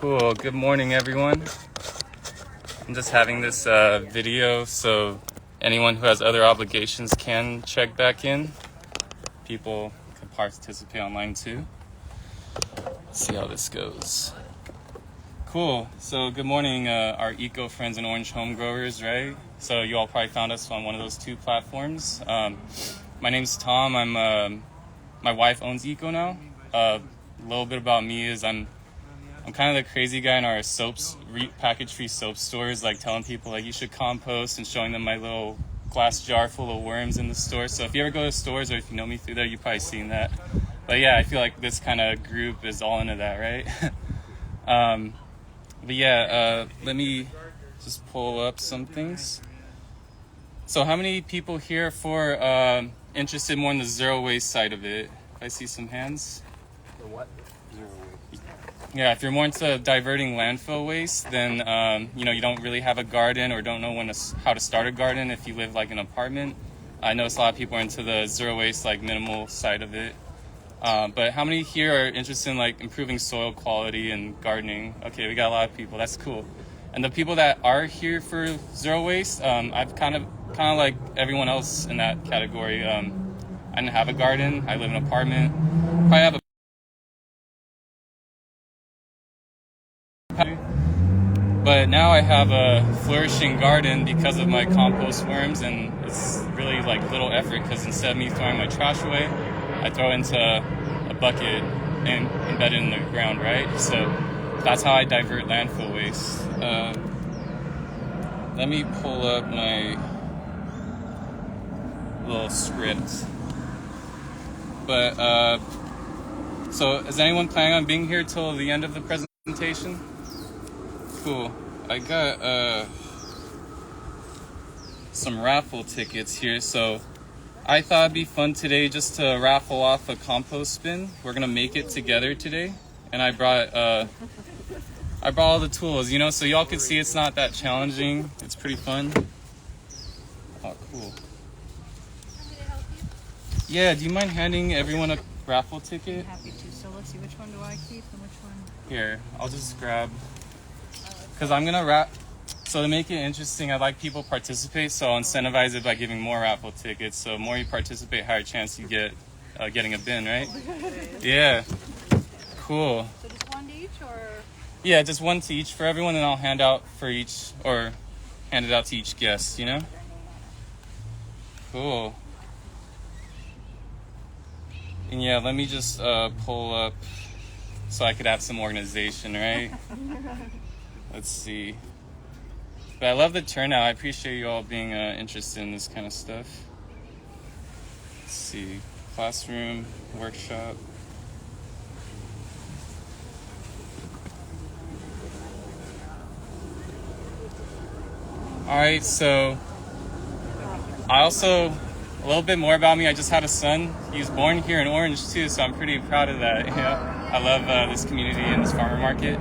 Cool. Good morning, everyone. I'm just having this video so anyone who has other obligations can check back in. People can participate online too. Let's see how this goes. Cool. So good morning, our eco friends and orange home growers, right? So you all probably found us on one of those two platforms. My name's Tom. My wife owns Eco now. A little bit about me is I'm kind of the crazy guy in our soaps, package-free soap stores, like telling people like you should compost and showing them my little glass jar full of worms in the store. So if you ever go to stores or if you know me through there, you've probably seen that. But yeah, I feel like this kind of group is all into that, right? But yeah, let me just pull up some things. So how many people here for interested more in the zero waste side of it? I see some hands. The what? Zero waste. Yeah, if you're more into diverting landfill waste, then you don't really have a garden or don't know how to start a garden if you live like an apartment. I notice a lot of people are into the zero waste, like minimal side of it. But how many here are interested in like improving soil quality and gardening? Okay, we got a lot of people. That's cool. And the people that are here for zero waste, I've kind of like everyone else in that category. I didn't have a garden. I live in an apartment. Probably have a but now I have a flourishing garden because of my compost worms, and it's really like little effort because instead of me throwing my trash away, I throw it into a bucket and embed it in the ground, right? So that's how I divert landfill waste. Let me pull up my little script. But so is anyone planning on being here till the end of the presentation? Cool. I got some raffle tickets here, so I thought it'd be fun today just to raffle off a compost bin. We're gonna make it together today, and I brought all the tools, so y'all can see it's not that challenging. It's pretty fun. Oh, cool. Want me to help you? Yeah, do you mind handing everyone a raffle ticket? Happy to. So let's see, which one do I keep and which one? Here, I'll just grab. Because I'm going to so to make it interesting, I'd like people to participate, so I'll incentivize it by giving more raffle tickets. So the more you participate, higher chance you get getting a bin, right? Yeah. Cool. So just one to each, or? Yeah, just one to each for everyone, and I'll hand out for each, or hand it out to each guest, Cool. And yeah, let me just pull up so I could have some organization, right? Let's see. But I love the turnout. I appreciate you all being interested in this kind of stuff. Let's see. Classroom, workshop. All right, so a little bit more about me. I just had a son. He was born here in Orange too, so I'm pretty proud of that. I love this community and this farmer market.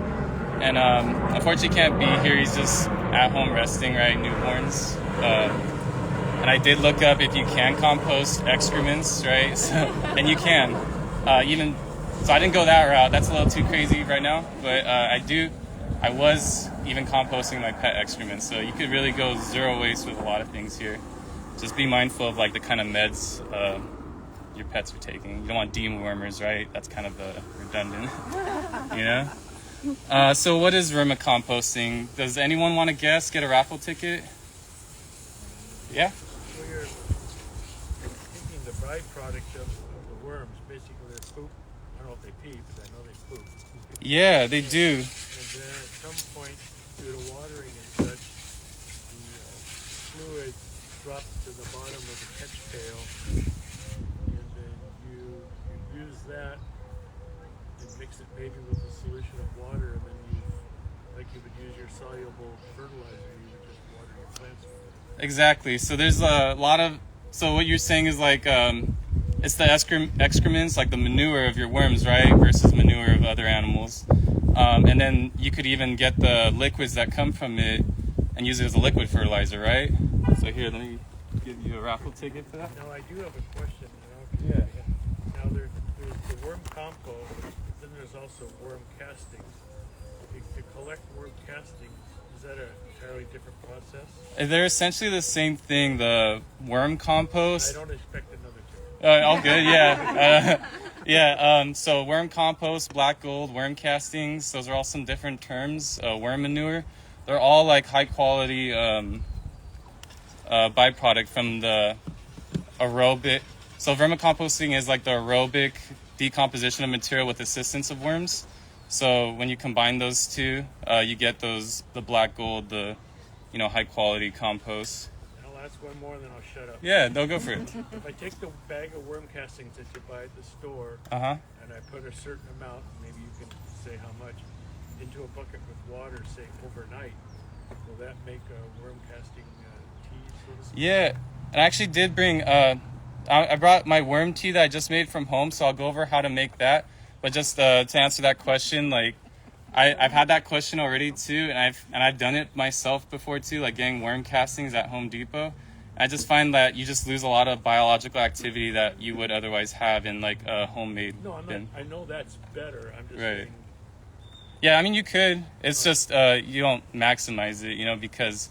And unfortunately can't be here. He's just at home resting, right? Newborns. And I did look up if you can compost excrements, right? So, and you can. So I didn't go that route. That's a little too crazy right now. But I was even composting my pet excrements. So you could really go zero waste with a lot of things here. Just be mindful of like the kind of meds your pets are taking. You don't want dewormers, right? That's kind of redundant, So what is vermicomposting? Does anyone want to guess? Get a raffle ticket? Yeah? Well, you're taking the byproduct of the worms, basically their poop. I don't know if they pee, but I know they poop. Yeah, they do. And then at some point, due to watering and such, the fluid drops to the bottom of the catch pail, and then you use that and mix it maybe with a solution of water, and then like you would use your soluble fertilizer, you would just water your plants with it. Exactly. So there's a lot of, so what you're saying is like, it's the excrements, like the manure of your worms, right? Versus manure of other animals. And then you could even get the liquids that come from it and use it as a liquid fertilizer, right? So here, let me give you a raffle ticket for that. Now I do have a question. Yeah. Now there's the worm compost, but then there's also worm castings. to collect worm castings, is that an entirely different process? They're essentially the same thing. The worm I compost. don't expect another term. All good, yeah. Yeah, so worm compost, black gold, worm castings, those are all some different terms. Worm manure, they're all like high quality byproduct from the aerobic. So vermicomposting is like the aerobic decomposition of material with assistance of worms. So when you combine those two, you get the black gold, the high quality compost. I'll ask one more, and then I'll shut up. Yeah, they'll go for it. If I take the bag of worm castings that you buy at the store, Uh huh. and I put a certain amount, maybe you can say how much, into a bucket with water, say overnight, will that make a worm casting tea, so to speak? Yeah, and I actually did bring. I brought my worm tea that I just made from home, so I'll go over how to make that. But just to answer that question, like I've had that question already too, and I've done it myself before too, like getting worm castings at Home Depot. I just find that you just lose a lot of biological activity that you would otherwise have in like a homemade No, I'm bin. not. I know that's better. I'm just Right. saying. Yeah, I mean you could. It's just you don't maximize it, because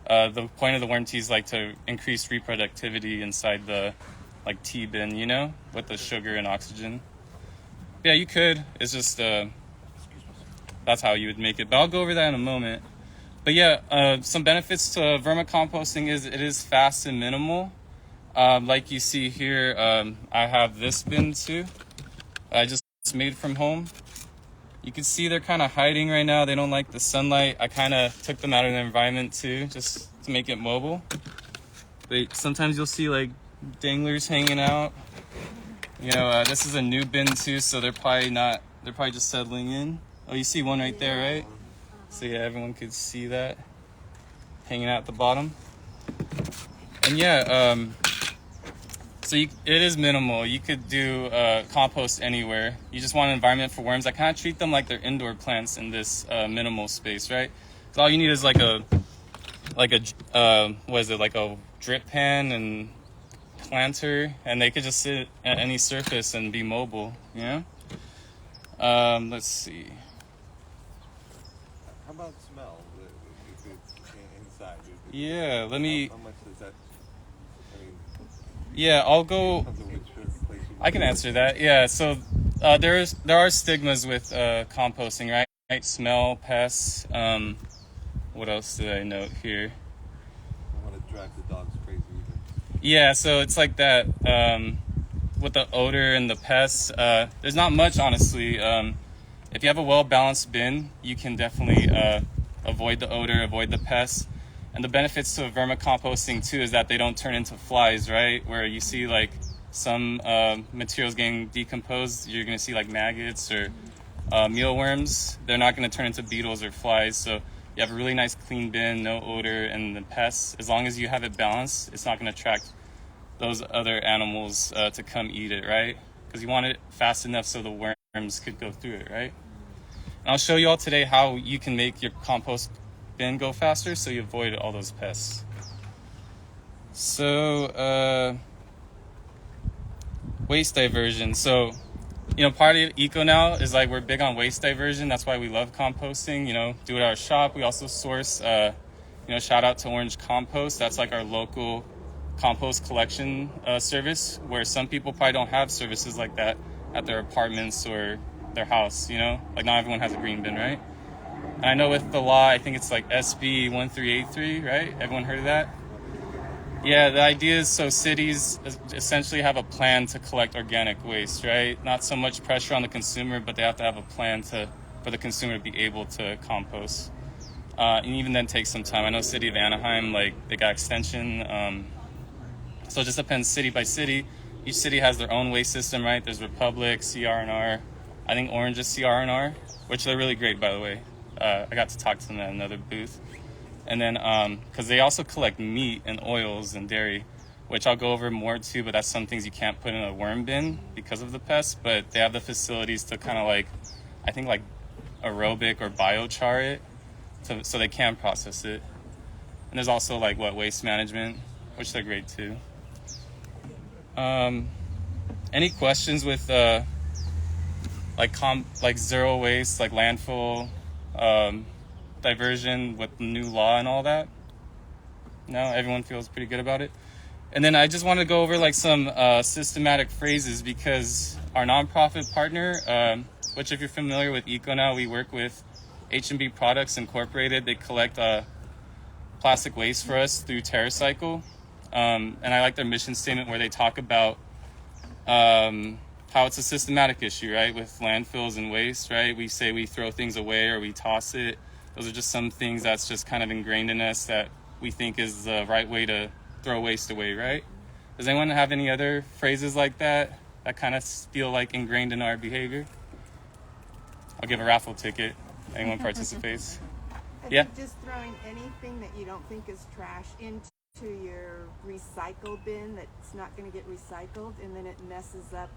the point of the worm tea is like to increase reproductivity inside the like tea bin, with the sugar and oxygen. Yeah, you could. It's just that's how you would make it. But I'll go over that in a moment. But yeah, some benefits to vermicomposting is it is fast and minimal. Like you see here, I have this bin too. I just made from home. You can see they're kind of hiding right now. They don't like the sunlight. I kind of took them out of the environment too, just to make it mobile. But sometimes you'll see like danglers hanging out. This is a new bin too, so they're probably just settling in. Oh, you see one right there, right? So yeah, everyone could see that hanging out at the bottom. And yeah, so it is minimal. You could do compost anywhere. You just want an environment for worms. I kind of treat them like they're indoor plants in this minimal space, right? So all you need is like a drip pan and planter, and they could just sit at any surface and be mobile. Let's see. How about smell? If it's inside. Yeah, let me. How much does that? I mean, Yeah, I'll go. depends on which place you I can answer that. Yeah, so there are stigmas with composting, right? Smell, pests. What else did I note here? I want to drive the dogs crazy either. Yeah, so it's like that with the odor and the pests. There's not much, honestly. If you have a well-balanced bin, you can definitely avoid the odor, avoid the pests. And the benefits to vermicomposting too is that they don't turn into flies, right? Where you see like some materials getting decomposed, you're going to see like maggots or mealworms. They're not going to turn into beetles or flies. So you have a really nice clean bin, no odor, and the pests, as long as you have it balanced, it's not going to attract those other animals to come eat it, right? Because you want it fast enough so the worms could go through it, right? And I'll show you all today how you can make your compost bin go faster so you avoid all those pests. So, waste diversion. So, part of Eco Now is like we're big on waste diversion. That's why we love composting. Do it at our shop. We also source, shout out to Orange Compost. That's like our local compost collection service, where some people probably don't have services like that at their apartments or their house. Like not everyone has a green bin, right? And I know with the law, I think it's like SB 1383, right? Everyone heard of that? Yeah, the idea is so cities essentially have a plan to collect organic waste, right? Not so much pressure on the consumer, but they have to have a plan for the consumer to be able to compost. And even then takes some time. I know City of Anaheim, they got extension. So it just depends city by city. Each city has their own waste system, right? There's Republic, CR&R. I think Orange is CR&R, which they're really great, by the way. I got to talk to them at another booth. And then, because they also collect meat and oils and dairy, which I'll go over more too, but that's some things you can't put in a worm bin because of the pests, but they have the facilities to kind of I think aerobic or biochar it, so they can process it. And there's also waste management, which they're great too. Any questions with zero waste, like landfill, Diversion with the new law and all that. No, everyone feels pretty good about it. And then I just want to go over like some systematic phrases, because our nonprofit partner, which if you're familiar with EcoNow, we work with H&B Products Incorporated. They collect plastic waste for us through TerraCycle. And I like their mission statement where they talk about how it's a systematic issue, right? With landfills and waste, right? We say we throw things away or we toss it. Those are just some things that's just kind of ingrained in us that we think is the right way to throw waste away, right? Does anyone have any other phrases like that kind of feel like ingrained in our behavior? I'll give a raffle ticket. Anyone participates? I Yeah. think just throwing anything that you don't think is trash into your recycle bin that's not going to get recycled, and then it messes up.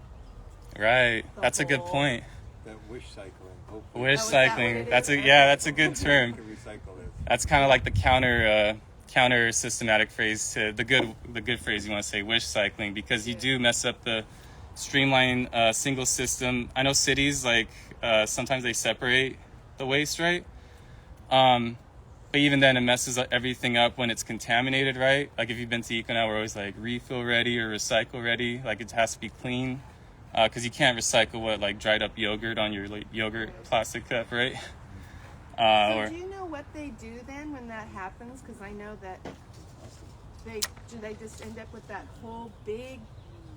Right. That's a good whole- point. That wish cycling. Hopefully Wish Oh, is that what cycling. it That's is? that's a good you term. can recycle it. That's kind of like the counter systematic phrase to the good phrase you want to say, wish cycling, because you do mess up the streamline single system. I know cities like sometimes they separate the waste, right? But even then it messes everything up when it's contaminated, right? Like if you've been to EcoNow, we're always like refill ready or recycle ready. Like it has to be clean, because you can't recycle like dried up yogurt on your like, yogurt plastic cup, right? So do you know what they do then when that happens? Because I know that they just end up with that whole big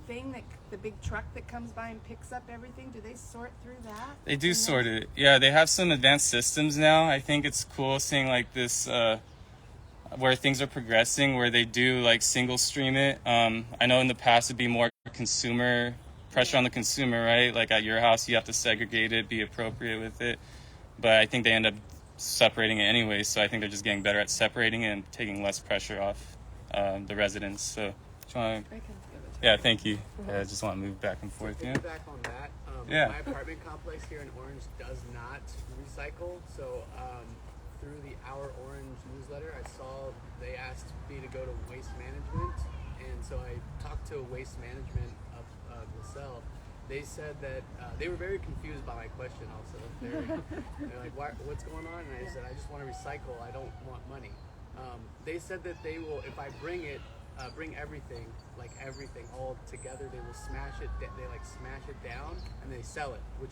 thing, that the big truck that comes by and picks up everything. Do they sort through that? They do sort it. Yeah, they have some advanced systems now. I think it's cool seeing like this where things are progressing, where they do like single stream it. I know in the past it'd be more consumer pressure on the consumer, right? Like at your house, you have to segregate it, be appropriate with it. But I think they end up separating it anyway. So I think they're just getting better at separating it and taking less pressure off the residents. So, do you wanna- yeah, thank you. Yeah, I just want to move back and forth. Yeah. Back on that, Yeah. my apartment complex here in Orange does not recycle. So through the Our Orange newsletter, I saw they asked me to go to waste management, and so I talked to waste management of LaSalle. They said that they were very confused by my question. Also, they're like, "What's going on?" And I said, "I just want to recycle. I don't want money." They said that they will, if I bring it. Bring everything all together. They will smash it. They like smash it down and they sell it, which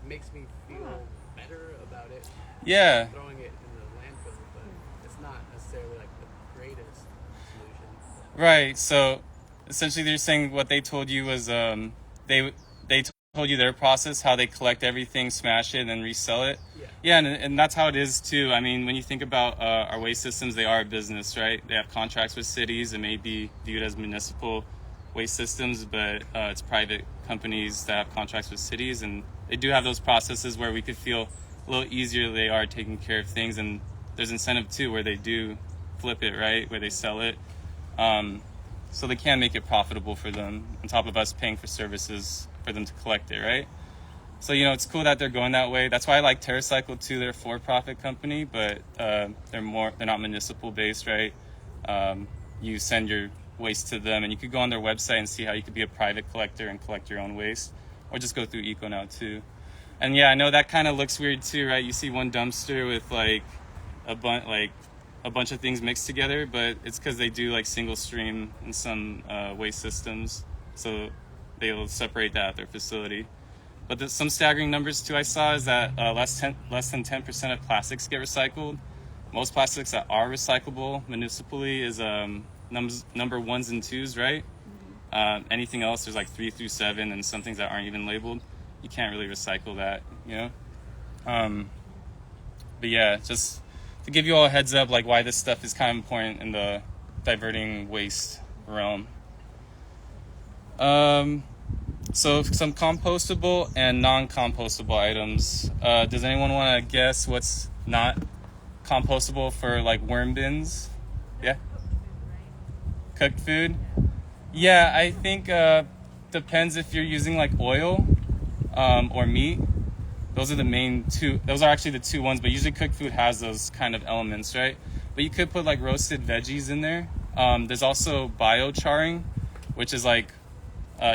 makes me feel better about it. Yeah. Throwing it in the landfill, but it's not necessarily like the greatest solution. Right. So essentially, they're saying what they told you was they told you their process, how they collect everything, smash it, and then resell it. Yeah, and that's how it is too. I mean, when you think about our waste systems, they are a business, right? They have contracts with cities. It may be viewed as municipal waste systems, but it's private companies that have contracts with cities, and they do have those processes where we could feel a little easier they are taking care of things. And there's incentive too where they do flip it, right? Where they sell it. So they can make it profitable for them, on top of us paying for services for them to collect it, right? So, it's cool that they're going that way. That's why I like TerraCycle too. They're a for-profit company, but they're not municipal based, right? You send your waste to them, and you could go on their website and see how you could be a private collector and collect your own waste, or just go through EcoNow too. And yeah, I know that kind of looks weird too, right? You see one dumpster with like a bunch of things mixed together, but it's because they do like single stream in some waste systems, so they'll separate that at their facility. But some staggering numbers too I saw is that less than 10% of plastics get recycled. Most plastics that are recyclable municipally is number 1s and 2s, right? Anything else, there's like 3 through 7, and some things that aren't even labeled. You can't really recycle that, But yeah, just to give you all a heads up, like why this stuff is kind of important in the diverting waste realm. So some compostable and non-compostable items. Does anyone want to guess what's not compostable for like worm bins? Yeah? Cooked food? Yeah, I think depends if you're using like oil or meat. Those are the main two. Those are actually the two ones, but usually cooked food has those kind of elements, right? But you could put like roasted veggies in there. There's also biocharing, which is like,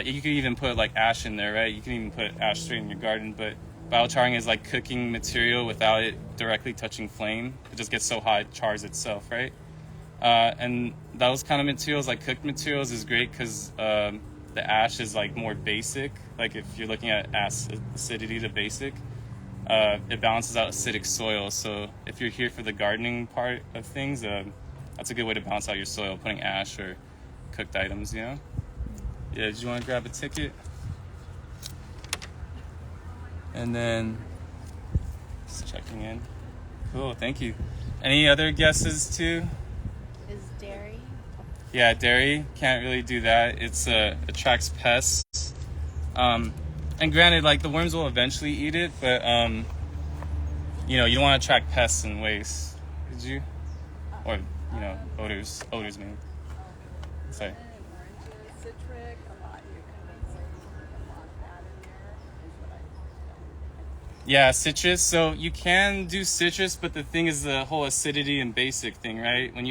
you could even put like ash in there, right? You can even put ash straight in your garden, but Biocharing is like cooking material without it directly touching flame. It just gets so hot it chars itself, right? And those kind of materials, like cooked materials, is great because the ash is like more basic. Like if you're looking at acidity to basic, it balances out acidic soil. So if you're here for the gardening part of things, that's a good way to balance out your soil, putting ash or cooked items, you know? Yeah, did you want to grab a ticket? And then just checking in. Cool, thank you. Any other guesses too? Is dairy? Yeah, dairy, can't really do that. It's attracts pests. And granted, like the worms will eventually eat it, but you know, you don't want to attract pests and waste. Did you? Or, you know, odors maybe. Sorry. Citric, a lot you can a lot of that in there is what I Yeah, citrus. So you can do citrus, but the thing is the whole acidity and basic thing, right? When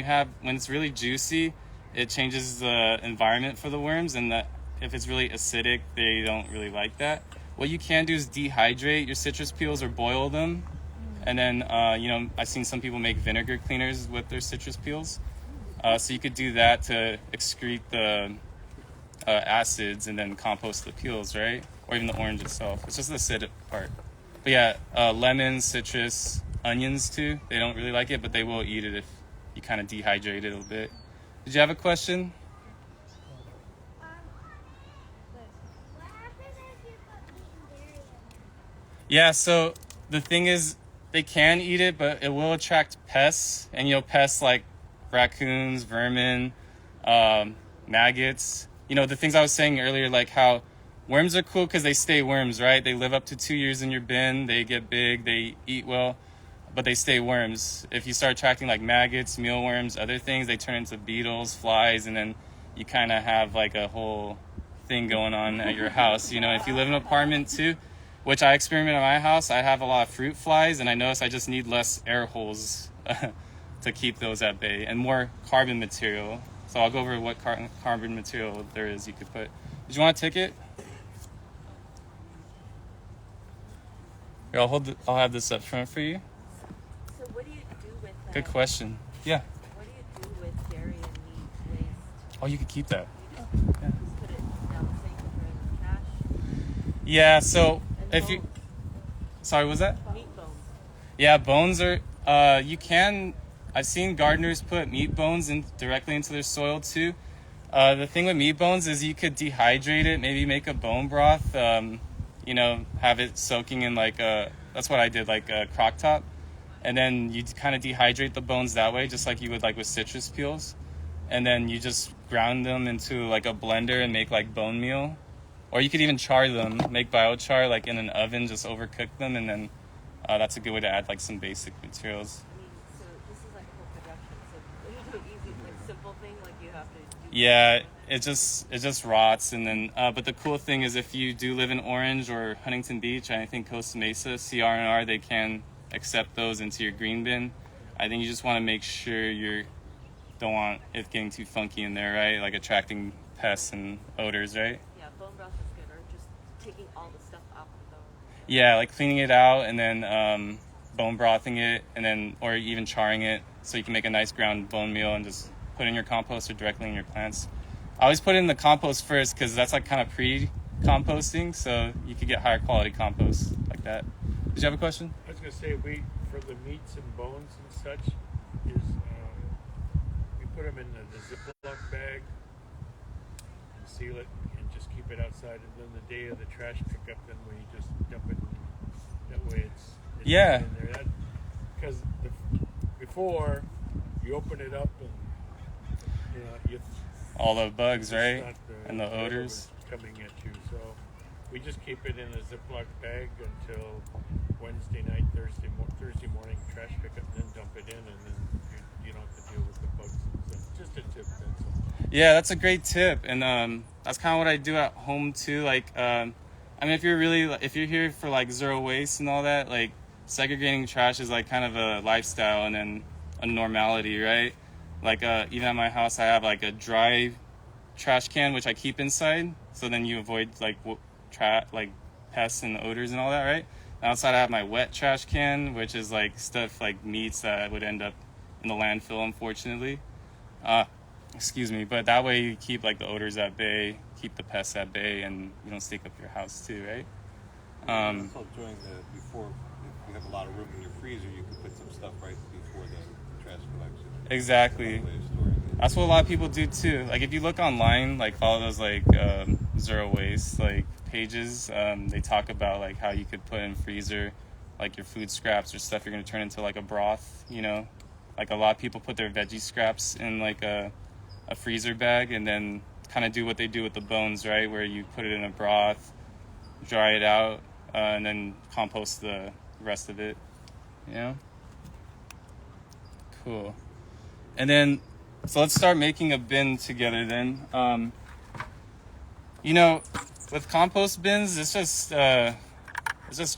it's really juicy, it changes the environment for the worms, and that if it's really acidic, they don't really like that. What you can do is dehydrate your citrus peels or boil them. And then, you know, I've seen some people make vinegar cleaners with their citrus peels. So you could do that to excrete the acids and then compost the peels, right? Or even the orange itself. It's just the acidic part. But yeah, lemons, citrus, onions too. They don't really like it, but they will eat it if you kind of dehydrate it a little bit. Did you have a question? Yeah, so the thing is, they can eat it, but it will attract pests. And, you know, pests like raccoons, vermin, maggots. You know, the things I was saying earlier, like how worms are cool because they stay worms, right? They live up to 2 years in your bin. They get big, they eat well, but they stay worms. If you start attracting like maggots, mealworms, other things, they turn into beetles, flies, and then you kind of have like a whole thing going on at your house. You know, if you live in an apartment too, which I experiment at my house, I have a lot of fruit flies, and I notice I just need less air holes to keep those at bay, and more carbon material. So I'll go over what carbon material there is you could put. Did you want a ticket? Here, I'll have this up front for you. So what do you do with that? Good question. Yeah. What do you do with dairy and meat waste? Oh, you could keep that. You just put it down the sink or in the trash? Yeah, so And if you... bones. Sorry, what was that? Meat bones. Yeah, bones are... you can... I've seen gardeners put meat bones directly into their soil too. The thing with meat bones is you could dehydrate it, maybe make a bone broth, you know, have it soaking in like a... That's what I did, like a crock top. And then you kind of dehydrate the bones that way, just like you would like with citrus peels. And then you just ground them into like a blender and make like bone meal. Or you could even char them, make biochar like in an oven, just overcook them, and then that's a good way to add like some basic materials. I mean, so this is like a whole production. So you do easy, like simple thing, like you have to do. Yeah, it just rots, and then but the cool thing is if you do live in Orange or Huntington Beach, I think Costa Mesa, CR&R, they can accept those into your green bin. I think you just want to make sure you don't want it getting too funky in there, right? Like attracting pests and odors, right? Yeah, bone broth is good, or just taking all the stuff out of the bone. Yeah, like cleaning it out and then bone brothing it, and then or even charring it so you can make a nice ground bone meal and just put it in your compost or directly in your plants. I always put it in the compost first because that's like kind of pre-composting, so you could get higher quality compost like that. Did you have a question? I was going to say, for the meats and bones and such, is we put them in the Ziploc bag and seal it and just keep it outside. And then the day of the trash pickup, then we just dump it. That way it's Yeah. in there. Because before, you open it up and, you know, you... All the bugs, it's right? not And the odors. coming at you. So we just keep it in a Ziploc bag until Wednesday night, Thursday morning trash pickup, and then dump it in, and then you don't have to deal with the bugs. So just a tip, that's all. Yeah, that's a great tip, and that's kind of what I do at home too. Like, I mean, if you're here for like zero waste and all that, like segregating trash is like kind of a lifestyle and then a normality, right? Like, even at my house, I have like a dry trash can which I keep inside, so then you avoid like pests and odors and all that, right? Outside I have my wet trash can, which is like stuff like meats that would end up in the landfill, unfortunately. Excuse me, but that way you keep like the odors at bay, keep the pests at bay, and you don't stink up your house too, right? Also during before, if you have a lot of room in your freezer, you can put some stuff right before the trash collection. Exactly. That's what a lot of people do too. Like if you look online, like follow those like zero waste like pages, they talk about like how you could put in freezer like your food scraps or stuff you're gonna turn into like a broth, you know? Like a lot of people put their veggie scraps in like a freezer bag and then kind of do what they do with the bones, right? Where you put it in a broth, dry it out, and then compost the rest of it, you know? Cool. And then, so let's start making a bin together then. You know, with compost bins, it's just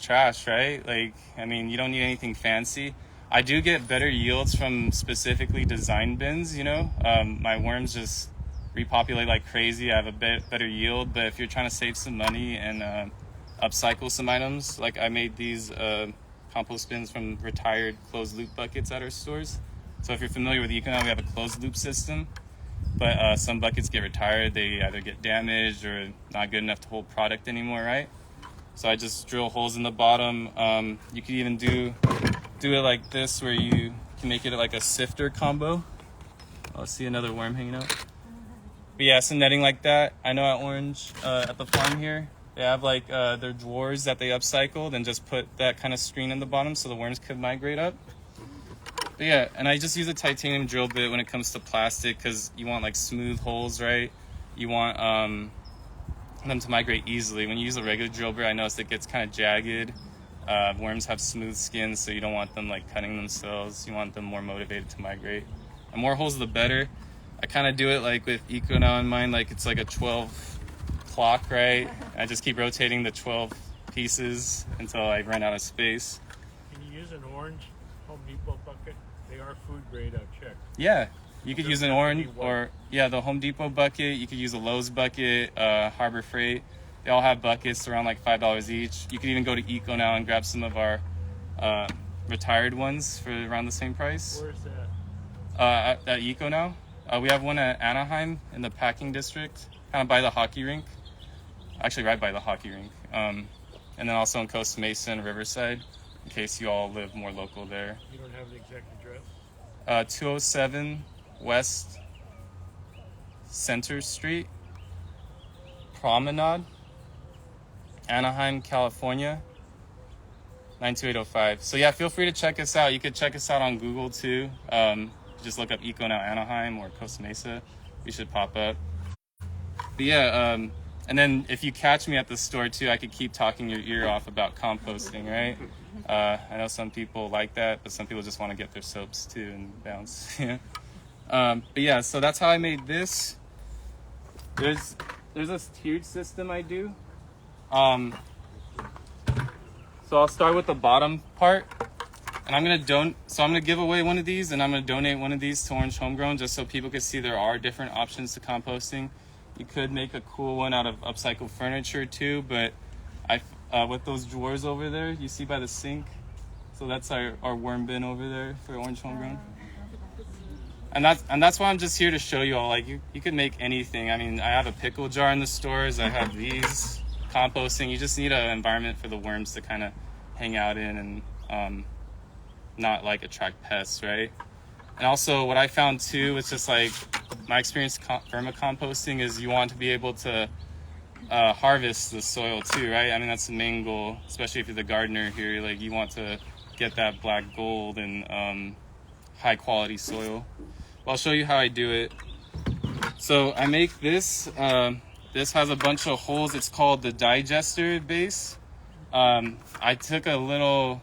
trash, right? Like, I mean, you don't need anything fancy. I do get better yields from specifically designed bins, you know. My worms just repopulate like crazy. I have a better yield, but if you're trying to save some money and upcycle some items, like I made these compost bins from retired closed loop buckets at our stores. So if you're familiar with Econo, we have a closed loop system, but some buckets get retired. They either get damaged or not good enough to hold product anymore, right? So I just drill holes in the bottom. You could even do it like this, where you can make it like a sifter combo. I'll see another worm hanging out. But yeah, some netting like that. I know at Orange, at the farm here, they have like their drawers that they upcycled and just put that kind of screen in the bottom so the worms could migrate up. But yeah, and I just use a titanium drill bit when it comes to plastic because you want like smooth holes, right? You want them to migrate easily. When you use a regular drill bit, I noticed it gets kind of jagged. Worms have smooth skin, so you don't want them like cutting themselves. You want them more motivated to migrate. The more holes, the better. I kind of do it like with Eco now in mind, like it's like a 12 clock, right? I just keep rotating the 12 pieces until I run out of space. Can you use an orange Home Depot bucket? They are food grade, I've checked. Yeah, you could use an orange or the Home Depot bucket. You could use a Lowe's bucket, Harbor Freight. They all have buckets around like $5 each. You could even go to Eco now and grab some of our retired ones for around the same price. Where's that? At Eco now. We have one at Anaheim in the packing district, kind of by the hockey rink. Actually, right by the hockey rink. And then also in Costa Mesa and Riverside, in case you all live more local there. You don't have the exact address? 207 West Center Street, Promenade, Anaheim, California, 92805. So yeah, feel free to check us out. You could check us out on Google too. Just look up Eco Now Anaheim or Costa Mesa. We should pop up. But yeah, and then if you catch me at the store too, I could keep talking your ear off about composting, right? I know some people like that, but some people just want to get their soaps too and bounce. But yeah, so that's how I made this. There's a tiered system I do. So I'll start with the bottom part, and I'm gonna give away one of these, and I'm gonna donate one of these to Orange Homegrown, just so people can see there are different options to composting. You could make a cool one out of upcycled furniture too, but with those drawers over there, you see by the sink. So that's our worm bin over there for Orange Homegrown. And that's why I'm just here to show you all, like you could make anything. I mean, I have a pickle jar in the stores. I have these composting. You just need an environment for the worms to kind of hang out in and not like attract pests, right? And also what I found too, it's just like my experience vermicomposting is you want to be able to harvest the soil too, right? I mean, that's the main goal, especially if you're the gardener here. Like you want to get that black gold and high quality soil. I'll show you how I do it. So I make this. This has a bunch of holes. It's called the digester base. I took a little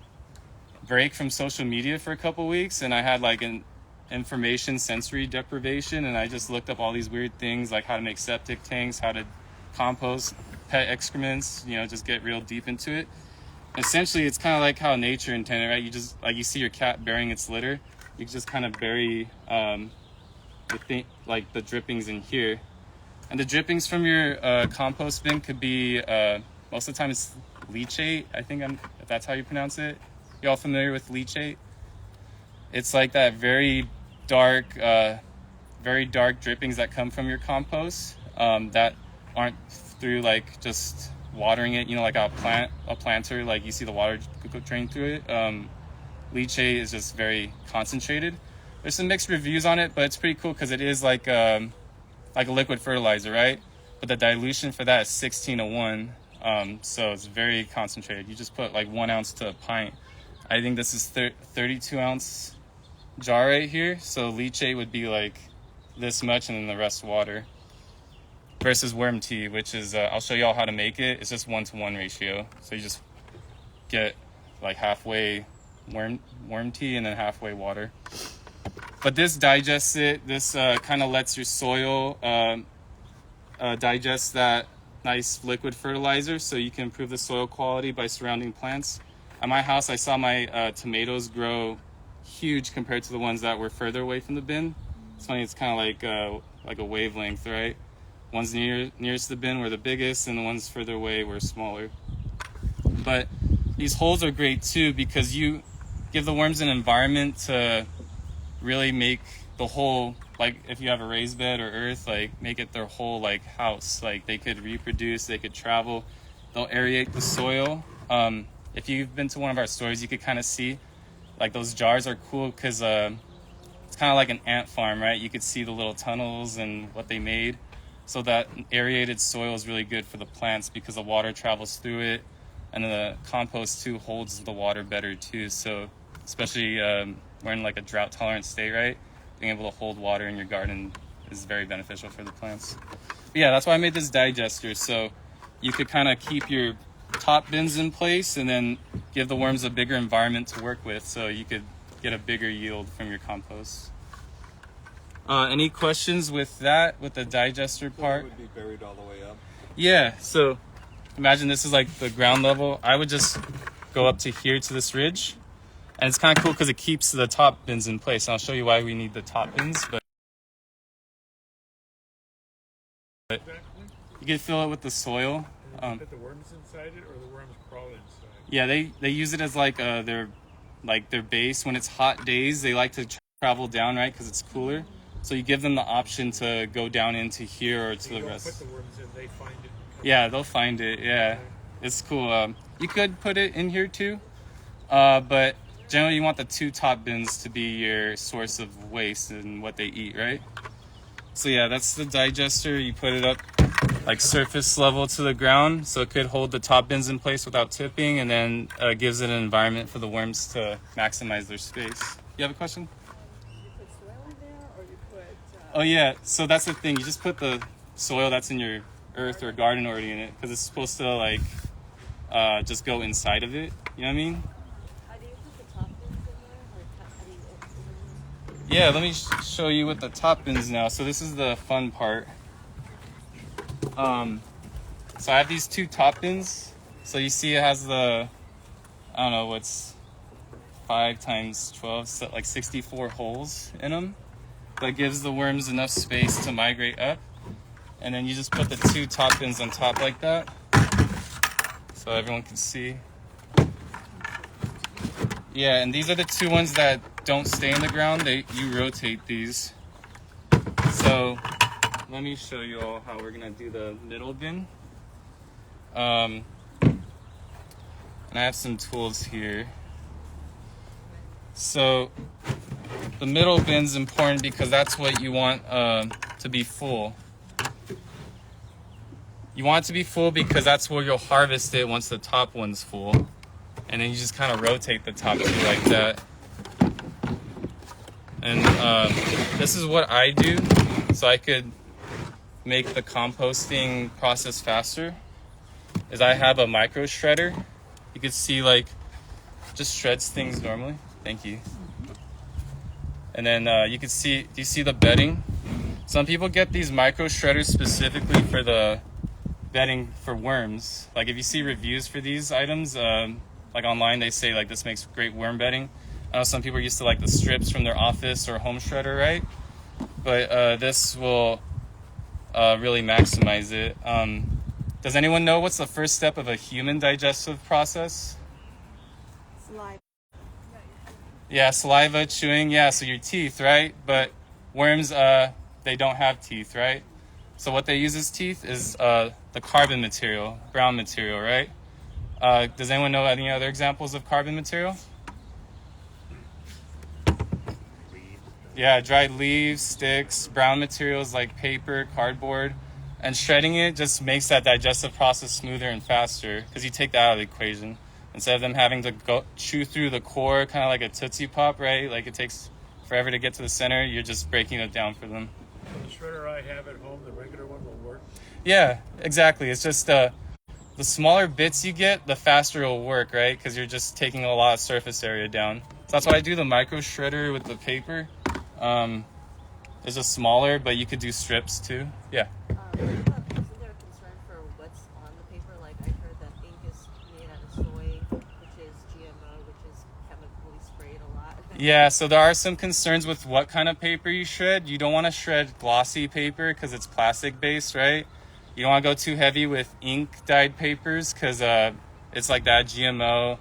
break from social media for a couple weeks, and I had like an information sensory deprivation, and I just looked up all these weird things like how to make septic tanks, how to compost pet excrements, just get real deep into it. Essentially, it's kind of like how nature intended, right? You just, like you see your cat burying its litter, you just kind of bury the drippings in here. And the drippings from your compost bin could be, most of the time it's Leachate, if that's how you pronounce it. You all familiar with Leachate? It's like that very dark drippings that come from your compost that aren't through like just watering it, you know, like a planter, like you see the water drain through it. Leachate is just very concentrated. There's some mixed reviews on it, but it's pretty cool because it is like a liquid fertilizer, right? But the dilution for that is 16:1, so it's very concentrated. You just put like 1 ounce to a pint. I think this is 32 ounce jar right here, so leachate would be like this much and then the rest water. Versus worm tea, which is I'll show you all how to make it. It's just 1-to-1 ratio, so you just get like halfway worm tea and then halfway water. But this digests it. This kind of lets your soil digest that nice liquid fertilizer, so you can improve the soil quality by surrounding plants. At my house, I saw my tomatoes grow huge compared to the ones that were further away from the bin. It's funny, it's kind of like a wavelength, right? Ones nearest the bin were the biggest, and the ones further away were smaller. But these holes are great too because you give the worms an environment to really make the whole, like if you have a raised bed or earth, like make it their whole like house. Like they could reproduce, they could travel, they'll aerate the soil. If you've been to one of our stores, you could kind of see like those jars are cool because it's kind of like an ant farm, right? You could see the little tunnels and what they made. So that aerated soil is really good for the plants because the water travels through it, and then the compost too holds the water better too. So especially we're in like a drought tolerant state, right? Being able to hold water in your garden is very beneficial for the plants. But yeah, that's why I made this digester, so you could kind of keep your top bins in place and then give the worms a bigger environment to work with, so you could get a bigger yield from your compost. Any questions with that, with the digester part? It would be buried all the way up. Yeah, so imagine this is like the ground level. I would just go up to here to this ridge, and it's kind of cool because it keeps the top bins in place. And I'll show you why we need the top bins, but you can fill it with the soil. And you put the worms inside it, or the worms crawl inside? Yeah, they use it as like their base. When it's hot days, they like to travel down, right? Because it's cooler. So you give them the option to go down into here or to the rest. Put the worms in, they find it. Yeah, they'll find it. Yeah, it's cool. You could put it in here too, but generally you want the 2 top bins to be your source of waste and what they eat, right? So yeah, that's the digester. You put it up like surface level to the ground, so it could hold the top bins in place without tipping, and then gives it an environment for the worms to maximize their space. You have a question? You put soil in there, or you put... Oh yeah, so that's the thing. You just put the soil that's in your earth or garden already in it, because it's supposed to like just go inside of it. You know what I mean? How do you put the top bins in there? Or how do you open them? Yeah, let me show you with the top bins now. So this is the fun part. So I have these 2 top bins. So you see it has the, I don't know, what's 5 times 12, so like 64 holes in them. That gives the worms enough space to migrate up. And then you just put the 2 top bins on top like that, so everyone can see. Yeah, and these are the 2 ones that don't stay in the ground. You rotate these. So let me show you all how we're gonna do the middle bin. And I have some tools here. So the middle bin's important because that's what you want to be full. You want it to be full because that's where you'll harvest it once the top one's full. And then you just kind of rotate the top 2 like that. And this is what I do, so I could make the composting process faster, is I have a micro shredder. You can see like, just shreds things normally. Thank you. And then you can see, do you see the bedding? Some people get these micro shredders specifically for the bedding for worms. Like if you see reviews for these items, like online, they say like this makes great worm bedding. I know some people are used to like the strips from their office or home shredder, right? But this will really maximize it. Does anyone know what's the first step of a human digestive process? Saliva. Yeah, saliva, chewing, yeah, so your teeth, right? But worms, they don't have teeth, right? So what they use as teeth is the carbon material, brown material, right? Does anyone know any other examples of carbon material? Yeah, dried leaves, sticks, brown materials like paper, cardboard. And shredding it just makes that digestive process smoother and faster because you take that out of the equation. Instead of them having to go chew through the core, kind of like a Tootsie Pop, right? Like it takes forever to get to the center. You're just breaking it down for them. The shredder I have at home, the regular one, will work. Yeah, exactly. It's just the smaller bits you get, the faster it'll work, right? Because you're just taking a lot of surface area down. So that's why I do the micro shredder with the paper. It's just smaller, but you could do strips too. Yeah. Isn't there a concern for what's on the paper? Like I heard that ink is made out of soy, which is GMO, which is chemically sprayed a lot. Yeah, so there are some concerns with what kind of paper you shred. You don't want to shred glossy paper because it's plastic based, right? You don't want to go too heavy with ink dyed papers because it's like that GMO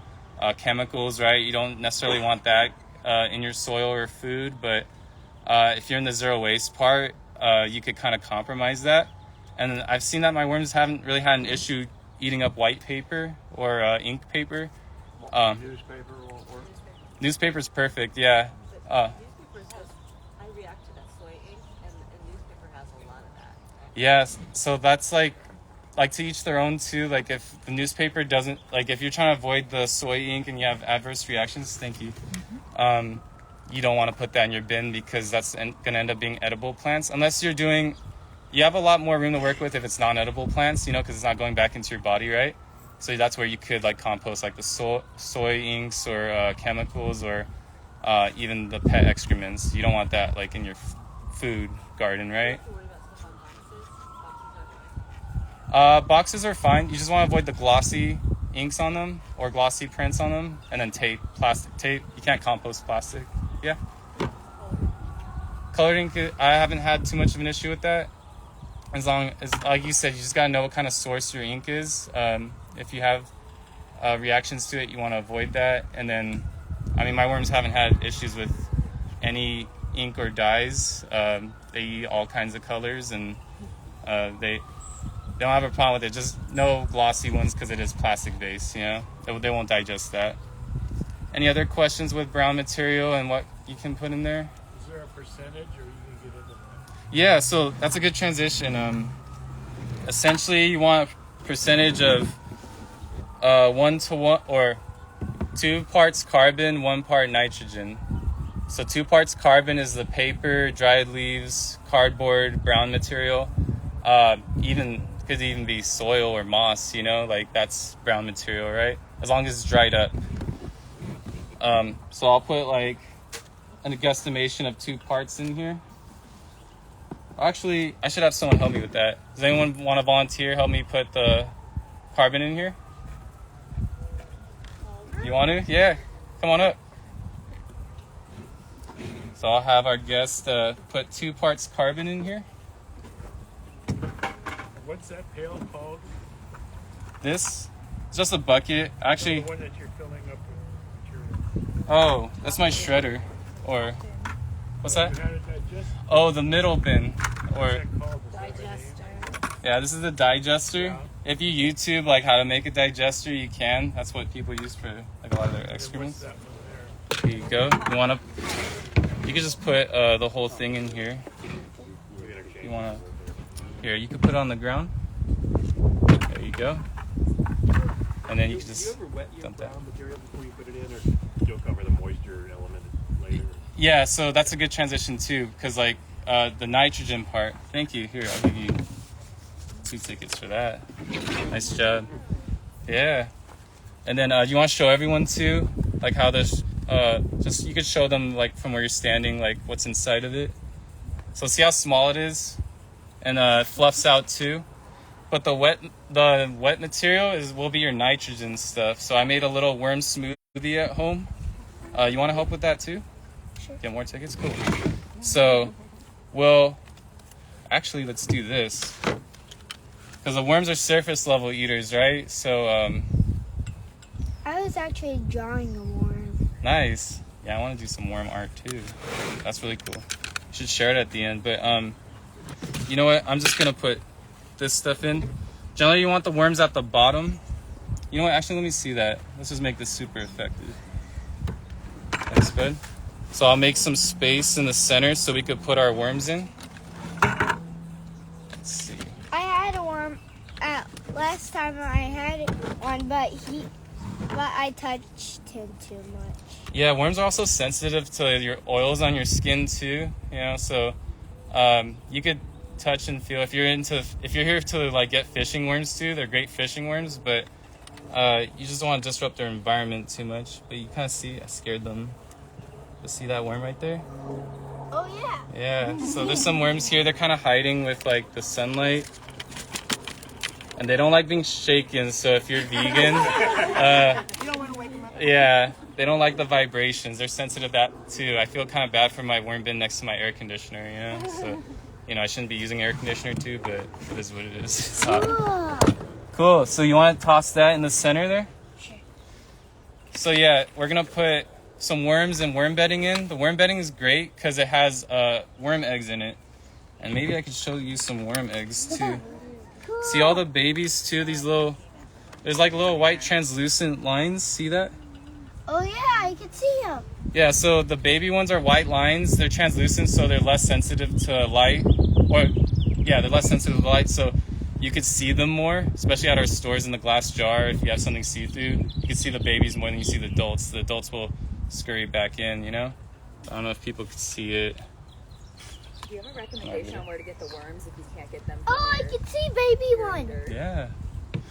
chemicals, right? You don't necessarily want that in your soil or food, but if you're in the zero waste part, you could kind of compromise that. And I've seen that my worms haven't really had an issue eating up white paper or ink paper. Newspaper won't work. Newspaper's perfect, yeah. Newspapers I react to that soy ink, and newspaper has a lot of that. Yeah, so that's like to each their own too. Like if the newspaper doesn't, like if you're trying to avoid the soy ink and you have adverse reactions, thank you. You don't want to put that in your bin because that's going to end up being edible plants. Unless you have a lot more room to work with if it's non-edible plants, because it's not going back into your body, right? So that's where you could like compost like the soy inks or chemicals or even the pet excrements. You don't want that like in your food garden, right? Do you worry about stuff on boxes? Boxes are fine. You just want to avoid the glossy inks on them or glossy prints on them, and then plastic tape. You can't compost plastic. Yeah. Colored ink, I haven't had too much of an issue with that. As long as, like you said, you just gotta know what kind of source your ink is. If you have reactions to it, you want to avoid that. And then, my worms haven't had issues with any ink or dyes. They eat all kinds of colors, and they don't have a problem with it. Just no glossy ones because it is plastic based. They won't digest that. Any other questions with brown material and what you can put in there? Is there a percentage, or you can get into that? Yeah, so that's a good transition. Essentially, you want a percentage of 1 to 1 or 2 parts carbon, 1 part nitrogen. So 2 parts carbon is the paper, dried leaves, cardboard, brown material. Could even be soil or moss. Like that's brown material, right? As long as it's dried up. So I'll put like a guesstimation of 2 parts in here. Actually, I should have someone help me with that. Does anyone want to volunteer, help me put the carbon in here? You want to? Yeah, come on up. So I'll have our guest put 2 parts carbon in here. What's that pail called? This is just a bucket. Actually, The one that you're filling up with material. oh, that's my shredder. Or, what's that? You had it digest? Oh, the middle bin. What's Or, that called? Is that a name? Digester. yeah, this is the digester. Yeah. If you YouTube like how to make a digester, you can. That's what people use for like a lot of their And what's excrements. that one there? Here you go. You can just put the whole thing in here. You want to? Here, you can put it on the ground. There you go. And then you can Do you just ever wet your dump that. brown material before you put it in, or you'll cover the moisture element later? Yeah, so that's a good transition too, because like the nitrogen part. Thank you. Here, I'll give you 2 tickets for that. Nice job. Yeah. And then you want to show everyone too, like how this. You could show them like from where you're standing, like what's inside of it. So see how small it is, and it fluffs out too. But the wet material will be your nitrogen stuff. So I made a little worm smoothie at home. You want to help with that too? Sure. Get more tickets? Cool. So, let's do this. Because the worms are surface level eaters, right? So, I was actually drawing a worm. nice. Yeah, I want to do some worm art too. That's really cool. Should share it at the end. But you know what? I'm just gonna put this stuff in. Generally, you want the worms at the bottom. You know what? Actually, let me see that. Let's just make this super effective. That's good. So I'll make some space in the center so we could put our worms in. Let's see. I had a worm last time I had one, but I touched him too much. Yeah, worms are also sensitive to your oils on your skin too. You know, so you could touch and feel if you're here to like get fishing worms too. They're great fishing worms, but you just don't want to disrupt their environment too much. But you kind of see, I scared them. But see that worm right there? Oh yeah. Yeah. So there's some worms here. They're kind of hiding with like the sunlight. And they don't like being shaken, so if you're vegan, You don't want to wake them up. yeah, they don't like the vibrations. They're sensitive to that too. I feel kind of bad for my worm bin next to my air conditioner, you know? So, you know, I shouldn't be using air conditioner too, but it is what it is. It's hot. Cool, so you want to toss that in the center there? Sure. So yeah, we're going to put some worms and worm bedding in. The worm bedding is great because it has worm eggs in it. And maybe I could show you some worm eggs too. See all the babies too, there's like little white translucent lines, see that? Oh yeah, I can see him. Yeah, so the baby ones are white lines, they're translucent so they're less sensitive to light, they're less sensitive to light so you could see them more, especially at our stores in the glass jar if you have something see-through. You can see the babies more than you see the adults. The adults will scurry back in, you know? I don't know if people could see it. Do you have a recommendation on where to get the worms if you can't get them? From Oh, I can see baby one. Yeah.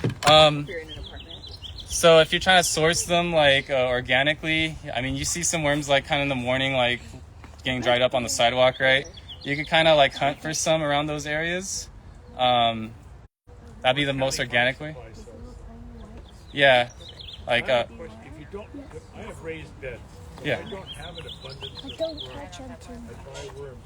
If you're in an apartment. So if you're trying to source them like organically, I mean, you see some worms like kind of in the morning, like getting dried up on the sidewalk, right? You could kind of like hunt for some around those areas. That'd be the most organic way. Yeah. Like, If you don't, I have raised beds. So Yeah. I don't have an abundance of Don't worms. touch him too much. I buy worms.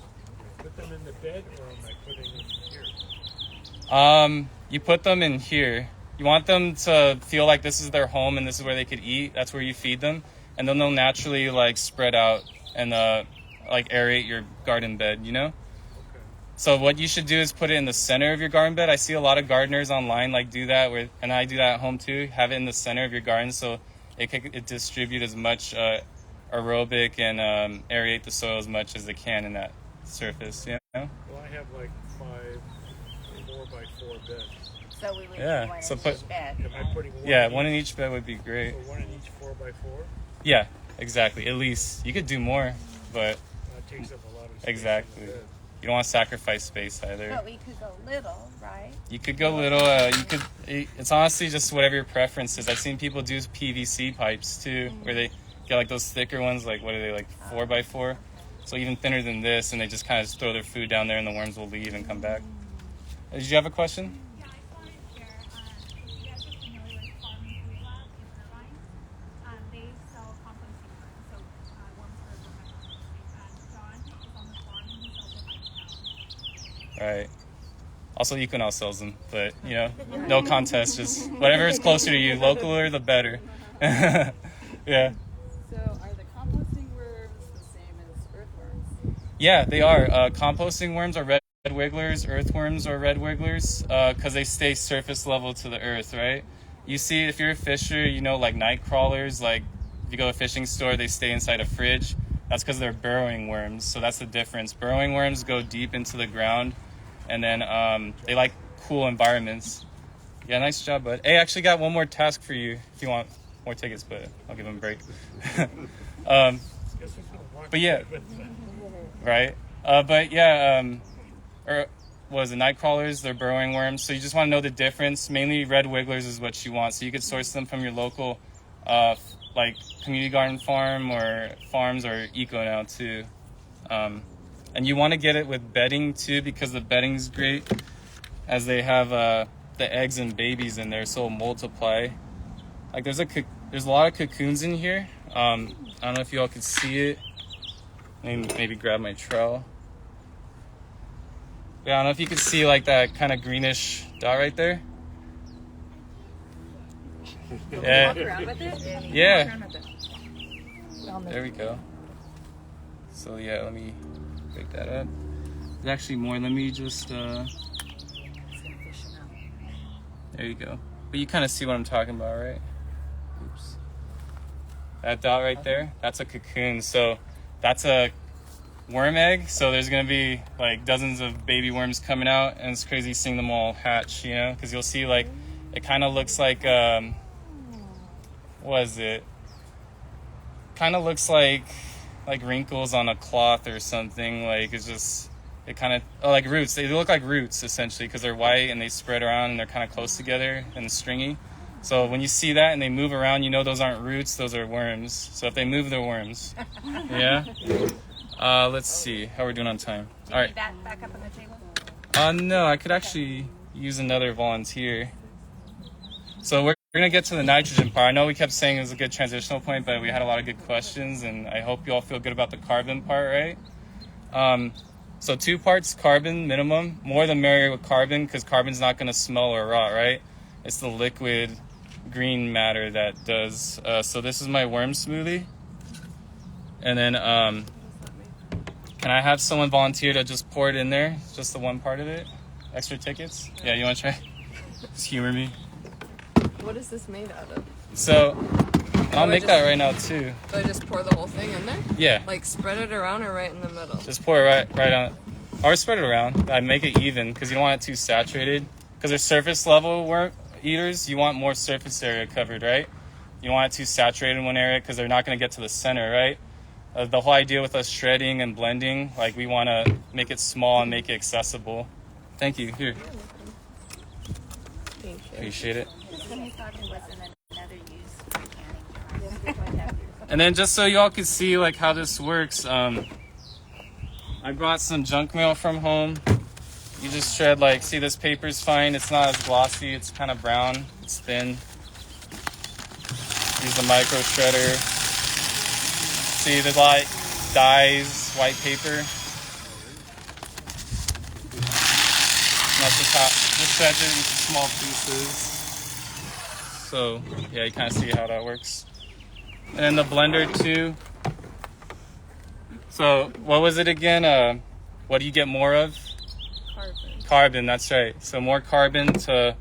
Put them in the bed, or am I putting them here? you put them in here. You want them to feel like this is their home and this is where they could eat. That's where you feed them. And then they'll naturally like spread out and like aerate your garden bed, you know? Okay. So what you should do is put it in the center of your garden bed. I see a lot of gardeners online like do that, and I do that at home too. Have it in the center of your garden so it distribute as much aerobic and aerate the soil as much as it can in that surface, you know? Well, I have like 5 4x4 beds. So we would Yeah, do one so in put- each bed. Am I putting one? Yeah, in one in each? each bed would be great. So one in each 4x4. Yeah, exactly. At least you could do more, but That takes up a lot of space. exactly. In the bed. You don't want to sacrifice space either. But we could go little, right? You could go little. You could. It's honestly just whatever your preference is. I've seen people do PVC pipes too, where they get like those thicker ones, like what are they, like 4x4? So even thinner than this, and they just kind of throw their food down there, and the worms will leave and come back. Did you have a question? Yeah, I saw it here. You guys are familiar with Farming Food Lab in Irvine. They sell composting worms, so worms for vermicomposting. John is on the farm and he sells them by the pound. Right. Also, Equinox sells them, but you know, no contest. Just whatever is closer to you, localer the better. Yeah. So are the composting worms the same as earthworms? Yeah, they are. Composting worms are red wigglers. Earthworms are red wigglers because they stay surface level to the earth, right? You see, if you're a fisher, you know, like night crawlers, like if you go to a fishing store, they stay inside a fridge. That's because they're burrowing worms, so that's the difference. Burrowing worms go deep into the ground, and then they like cool environments. Yeah, nice job, bud. Hey, I actually got one more task for you if you want more tickets, but I'll give them a break. Guess who's gonna walk But yeah. away with that? Right? But yeah, or was it night crawlers? They're burrowing worms. So you just want to know the difference. Mainly red wigglers is what you want. So you could source them from your local, like community garden farm or farms or eco now too. And you want to get it with bedding too because the bedding's great, as they have the eggs and babies in there, so it'll multiply. Like there's a lot of cocoons in here. I don't know if you all could see it. Maybe grab my trowel. Yeah, I don't know if you can see like that kind of greenish dot right there. Yeah. Walk around with it? Yeah. Walk around with it. There we go. So yeah, let me break that up. There's actually more. Let me just there you go. But you kind of see what I'm talking about, right? Oops. That dot right there, that's a cocoon. So that's a worm egg. So there's gonna be like dozens of baby worms coming out, and it's crazy seeing them all hatch, you know, because you'll see like it kind of looks like what is it? Kind of looks like wrinkles on a cloth or something. Like it's just it kind of like roots. They look like roots essentially because they're white and they spread around and they're kind of close together and stringy. So when you see that and they move around, you know those aren't roots, those are worms. So if they move, they're worms. Yeah. Let's see how we're doing on time. All right. Need that back up on the table? No, I could actually use another volunteer. So we're gonna get to the nitrogen part. I know we kept saying it was a good transitional point, but we had a lot of good questions, and I hope you all feel good about the carbon part, right? So 2 parts carbon minimum, more the merrier with carbon, because carbon's not gonna smell or rot, right? It's the liquid green matter that does. So this is my worm smoothie, and then can I have someone volunteer to just pour it in there, just the one part of it? Extra tickets? Yeah, you want to try? Just humor me. What is this made out of? So I'll make that right now too. Do I just pour the whole thing in there? Yeah. Like spread it around or right in the middle? Just pour it right on, or spread it around. I make it even because you don't want it too saturated. Because they're surface level worm eaters, you want more surface area covered, right? You don't want it too saturated in one area because they're not going to get to the center, right? The whole idea with us shredding and blending, like we want to make it small and make it accessible. Thank you. Here. Thank you. Appreciate it. Somebody thought it was another use for canning. And then just so y'all can see like how this works, I brought some junk mail from home. You just shred like, see this paper's fine. It's not as glossy. It's kind of brown. It's thin. Use the micro shredder. See the light dyes, white paper. And that's just shreds it into small pieces. So yeah, you kind of see how that works. And then the blender too. So what was it again? What do you get more of? Carbon, that's right. So more carbon to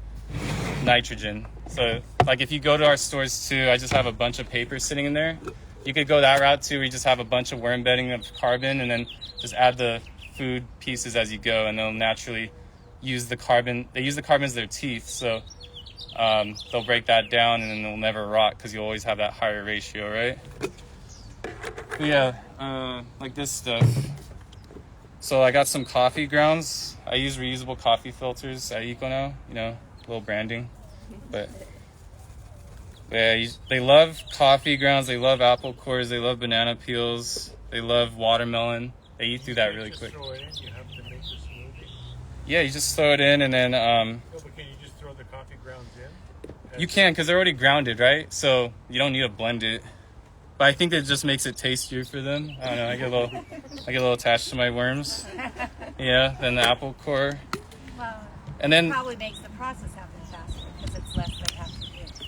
nitrogen. So like if you go to our stores too, I just have a bunch of paper sitting in there. You could go that route too, where you just have a bunch of worm bedding of carbon and then just add the food pieces as you go, and they'll naturally use the carbon. They use the carbon as their teeth, so they'll break that down and then they'll never rot because you always have that higher ratio, right? But yeah, like this stuff. So I got some coffee grounds. I use reusable coffee filters at Eco now, you know, a little branding. But yeah, they love coffee grounds, they love apple cores, they love banana peels, they love watermelon. They eat through that really quick. Throw it in, you have to make the smoothie. Yeah, you just throw it in and then No, but can you just throw the coffee grounds in? you can, because they're already grounded, right? So you don't need to blend it. But I think it just makes it tastier for them. I don't know. I get a little attached to my worms. Yeah. Then the apple core. Well, And then it probably makes the process happen faster because it's less they have to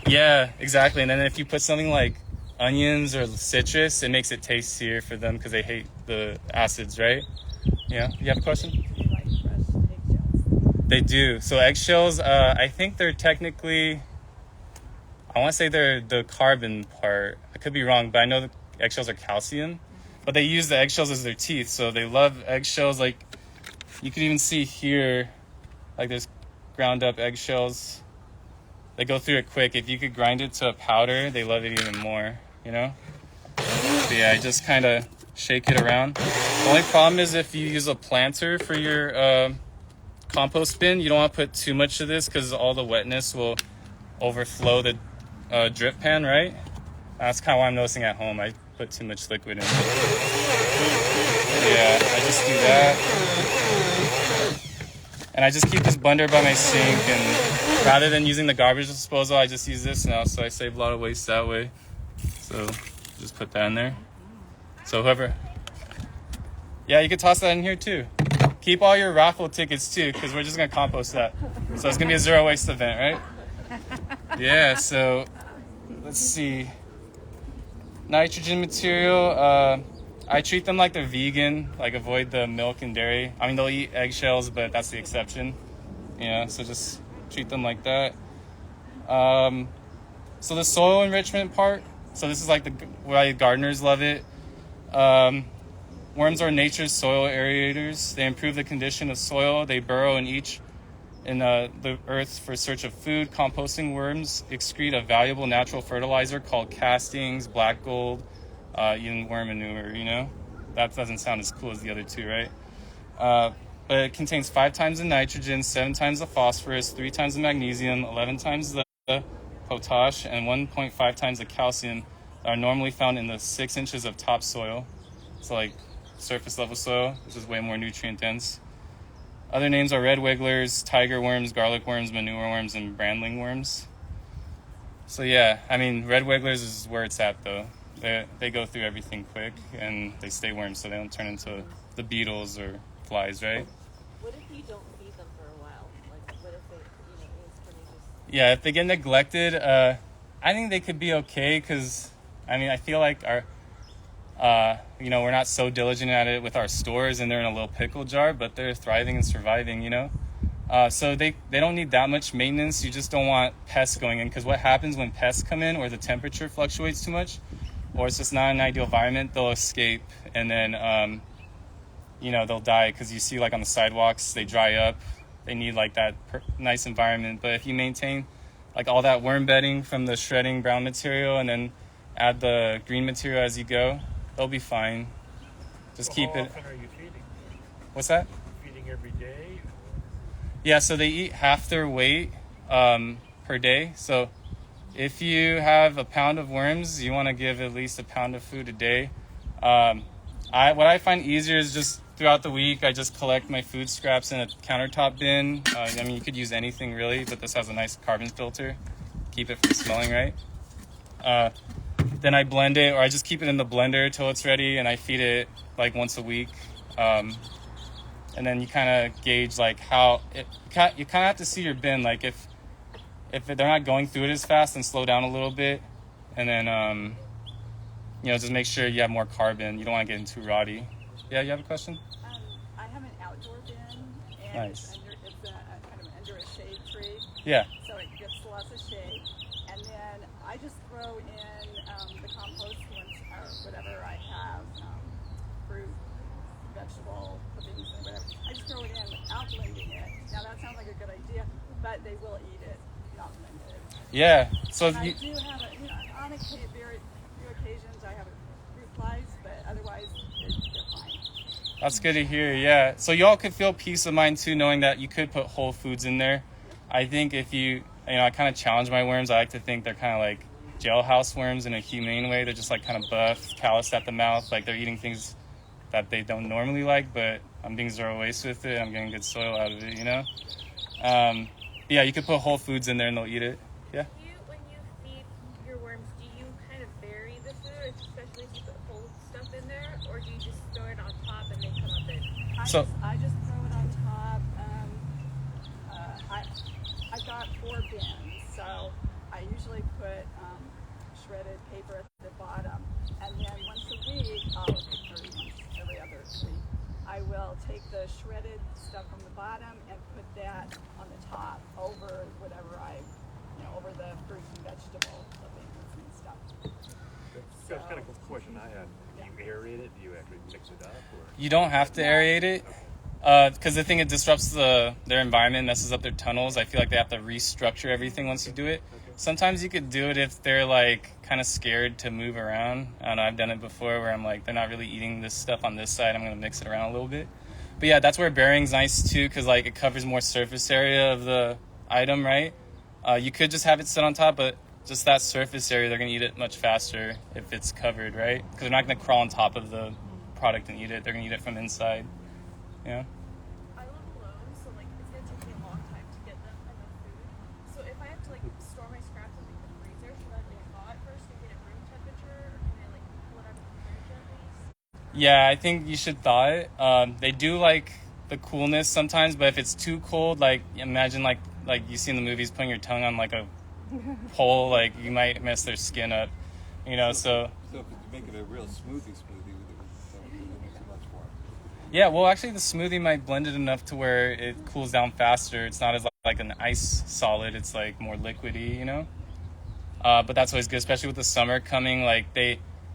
do. yeah, exactly. And then if you put something like onions or citrus, it makes it tastier for them because they hate the acids, right? Yeah. You have a question? Do you like fresh eggshells? They do. So eggshells, I think they're technically, I want to say they're the carbon part. I could be wrong, but I know the eggshells are calcium. But they use the eggshells as their teeth, so they love eggshells. Like, you can even see here, like there's ground up eggshells. They go through it quick. If you could grind it to a powder, they love it even more, you know? But yeah, I just kind of shake it around. The only problem is if you use a planter for your compost bin, you don't want to put too much of this because all the wetness will overflow the drip pan, right? That's kind of what I'm noticing at home. I put too much liquid in. Yeah, I just do that. And I just keep this blender by my sink, and rather than using the garbage disposal, I just use this now, so I save a lot of waste that way. So just put that in there. So whoever, yeah, you could toss that in here too. Keep keep all your raffle tickets too, because we're just gonna compost that. So it's gonna be a zero waste event, right? Yeah. So let's see. Nitrogen material. I treat them like they're vegan. Like avoid the milk and dairy. I mean, they'll eat eggshells, but that's the exception. Yeah. So just treat them like that. So the soil enrichment part. So this is like why gardeners love it. Worms are nature's soil aerators. They improve the condition of soil. They burrow in the earth for search of food. Composting worms excrete a valuable natural fertilizer called castings, black gold, even worm manure, you know? That doesn't sound as cool as the other two, right? But it contains 5 times the nitrogen, 7 times the phosphorus, 3 times the magnesium, 11 times the potash, and 1.5 times the calcium that are normally found in the 6 inches of topsoil. So like surface level soil, which is way more nutrient dense. Other names are red wigglers, tiger worms, garlic worms, manure worms, and brandling worms. So yeah, I mean, red wigglers is where it's at though. They go through everything quick and they stay worms, so they don't turn into the beetles or flies, right? What if you don't feed them for a while? Like, what if they, it's pretty just... Yeah, if they get neglected, I think they could be okay because, I mean, I feel like we're not so diligent at it with our stores and they're in a little pickle jar, but they're thriving and surviving, you know? So they don't need that much maintenance. You just don't want pests going in because what happens when pests come in or the temperature fluctuates too much or it's just not an ideal environment, they'll escape and then, they'll die because you see like on the sidewalks, they dry up. They need like that nice environment. But if you maintain like all that worm bedding from the shredding brown material and then add the green material as you go, they'll be fine. Just keep it. How often are you feeding? What's that? Feeding every day? Yeah, so they eat half their weight per day. So if you have a pound of worms, you want to give at least a pound of food a day. What I find easier is just throughout the week, I just collect my food scraps in a countertop bin. I mean, you could use anything really, but this has a nice carbon filter. Keep it from smelling, right? Then I blend it, or I just keep it in the blender till it's ready, and I feed it like once a week. And then you kind of gauge like how you kind of have to see your bin. Like if they're not going through it as fast, then slow down a little bit, and then just make sure you have more carbon. You don't want to get too rotty. Yeah, you have a question? I have an outdoor bin, and Nice. it's kind of under a shade tree. Yeah. So it gets lots of shade. And then I just throw in the compost ones, or whatever I have, fruit, vegetable clippings, and whatever. I just throw it in without blending it. Now that sounds like a good idea, but they will eat it, not blended. Yeah. So And I do have on very few occasions I have fruit flies, but otherwise they're fine. That's good to hear, yeah. So y'all could feel peace of mind too, knowing that you could put whole foods in there. I think if I kind of challenge my worms. I like to think they're kind of like jailhouse worms in a humane way. They're just like kind of buff, calloused at the mouth, like they're eating things that they don't normally like, but I'm being zero waste with it. I'm getting good soil out of it, you know? Yeah, you could put whole foods in there and they'll eat it, yeah. When you feed your worms, do you kind of bury the food, especially if you put whole stuff in there, or do you just throw it on top and they come up in? I just throw it on top. I've got 4 bins, so I usually put shredded paper at the bottom, and then once a week, every other week, I will take the shredded stuff from the bottom and put that on the top over whatever over the fruit and vegetable clippings and stuff. That's kind of a question I had. Do you aerate it? Do you actually mix it up? Or? You don't have to aerate it. Because the thing, it disrupts their environment, messes up their tunnels. I feel like they have to restructure everything once you do it. Sometimes you could do it if they're like kind of scared to move around. I don't know, I've done it before where I'm like, they're not really eating this stuff on this side. I'm going to mix it around a little bit. But yeah, that's where burying's nice too, because like it covers more surface area of the item, right? You could just have it sit on top, but just that surface area, they're going to eat it much faster if it's covered, right? Because they're not going to crawl on top of the product and eat it. They're going to eat it from inside. Yeah. I live alone, so like it's gonna take me a long time to get them enough food. So if I have to like store my scraps in like the freezer, should I like thaw it first and get it room temperature, or can I like pull it out of the fridge at least? Yeah, I think you should thaw it. They do like the coolness sometimes, but if it's too cold, like imagine like you see in the movies putting your tongue on like a pole, like you might mess their skin up, you know. So if you make it a real smoothie, that would make too much for it. yeah, well actually the smoothie might blend it enough to where it cools down faster. It's not as like an ice solid, it's like more liquidy, you know. But that's always good, especially with the summer coming. Like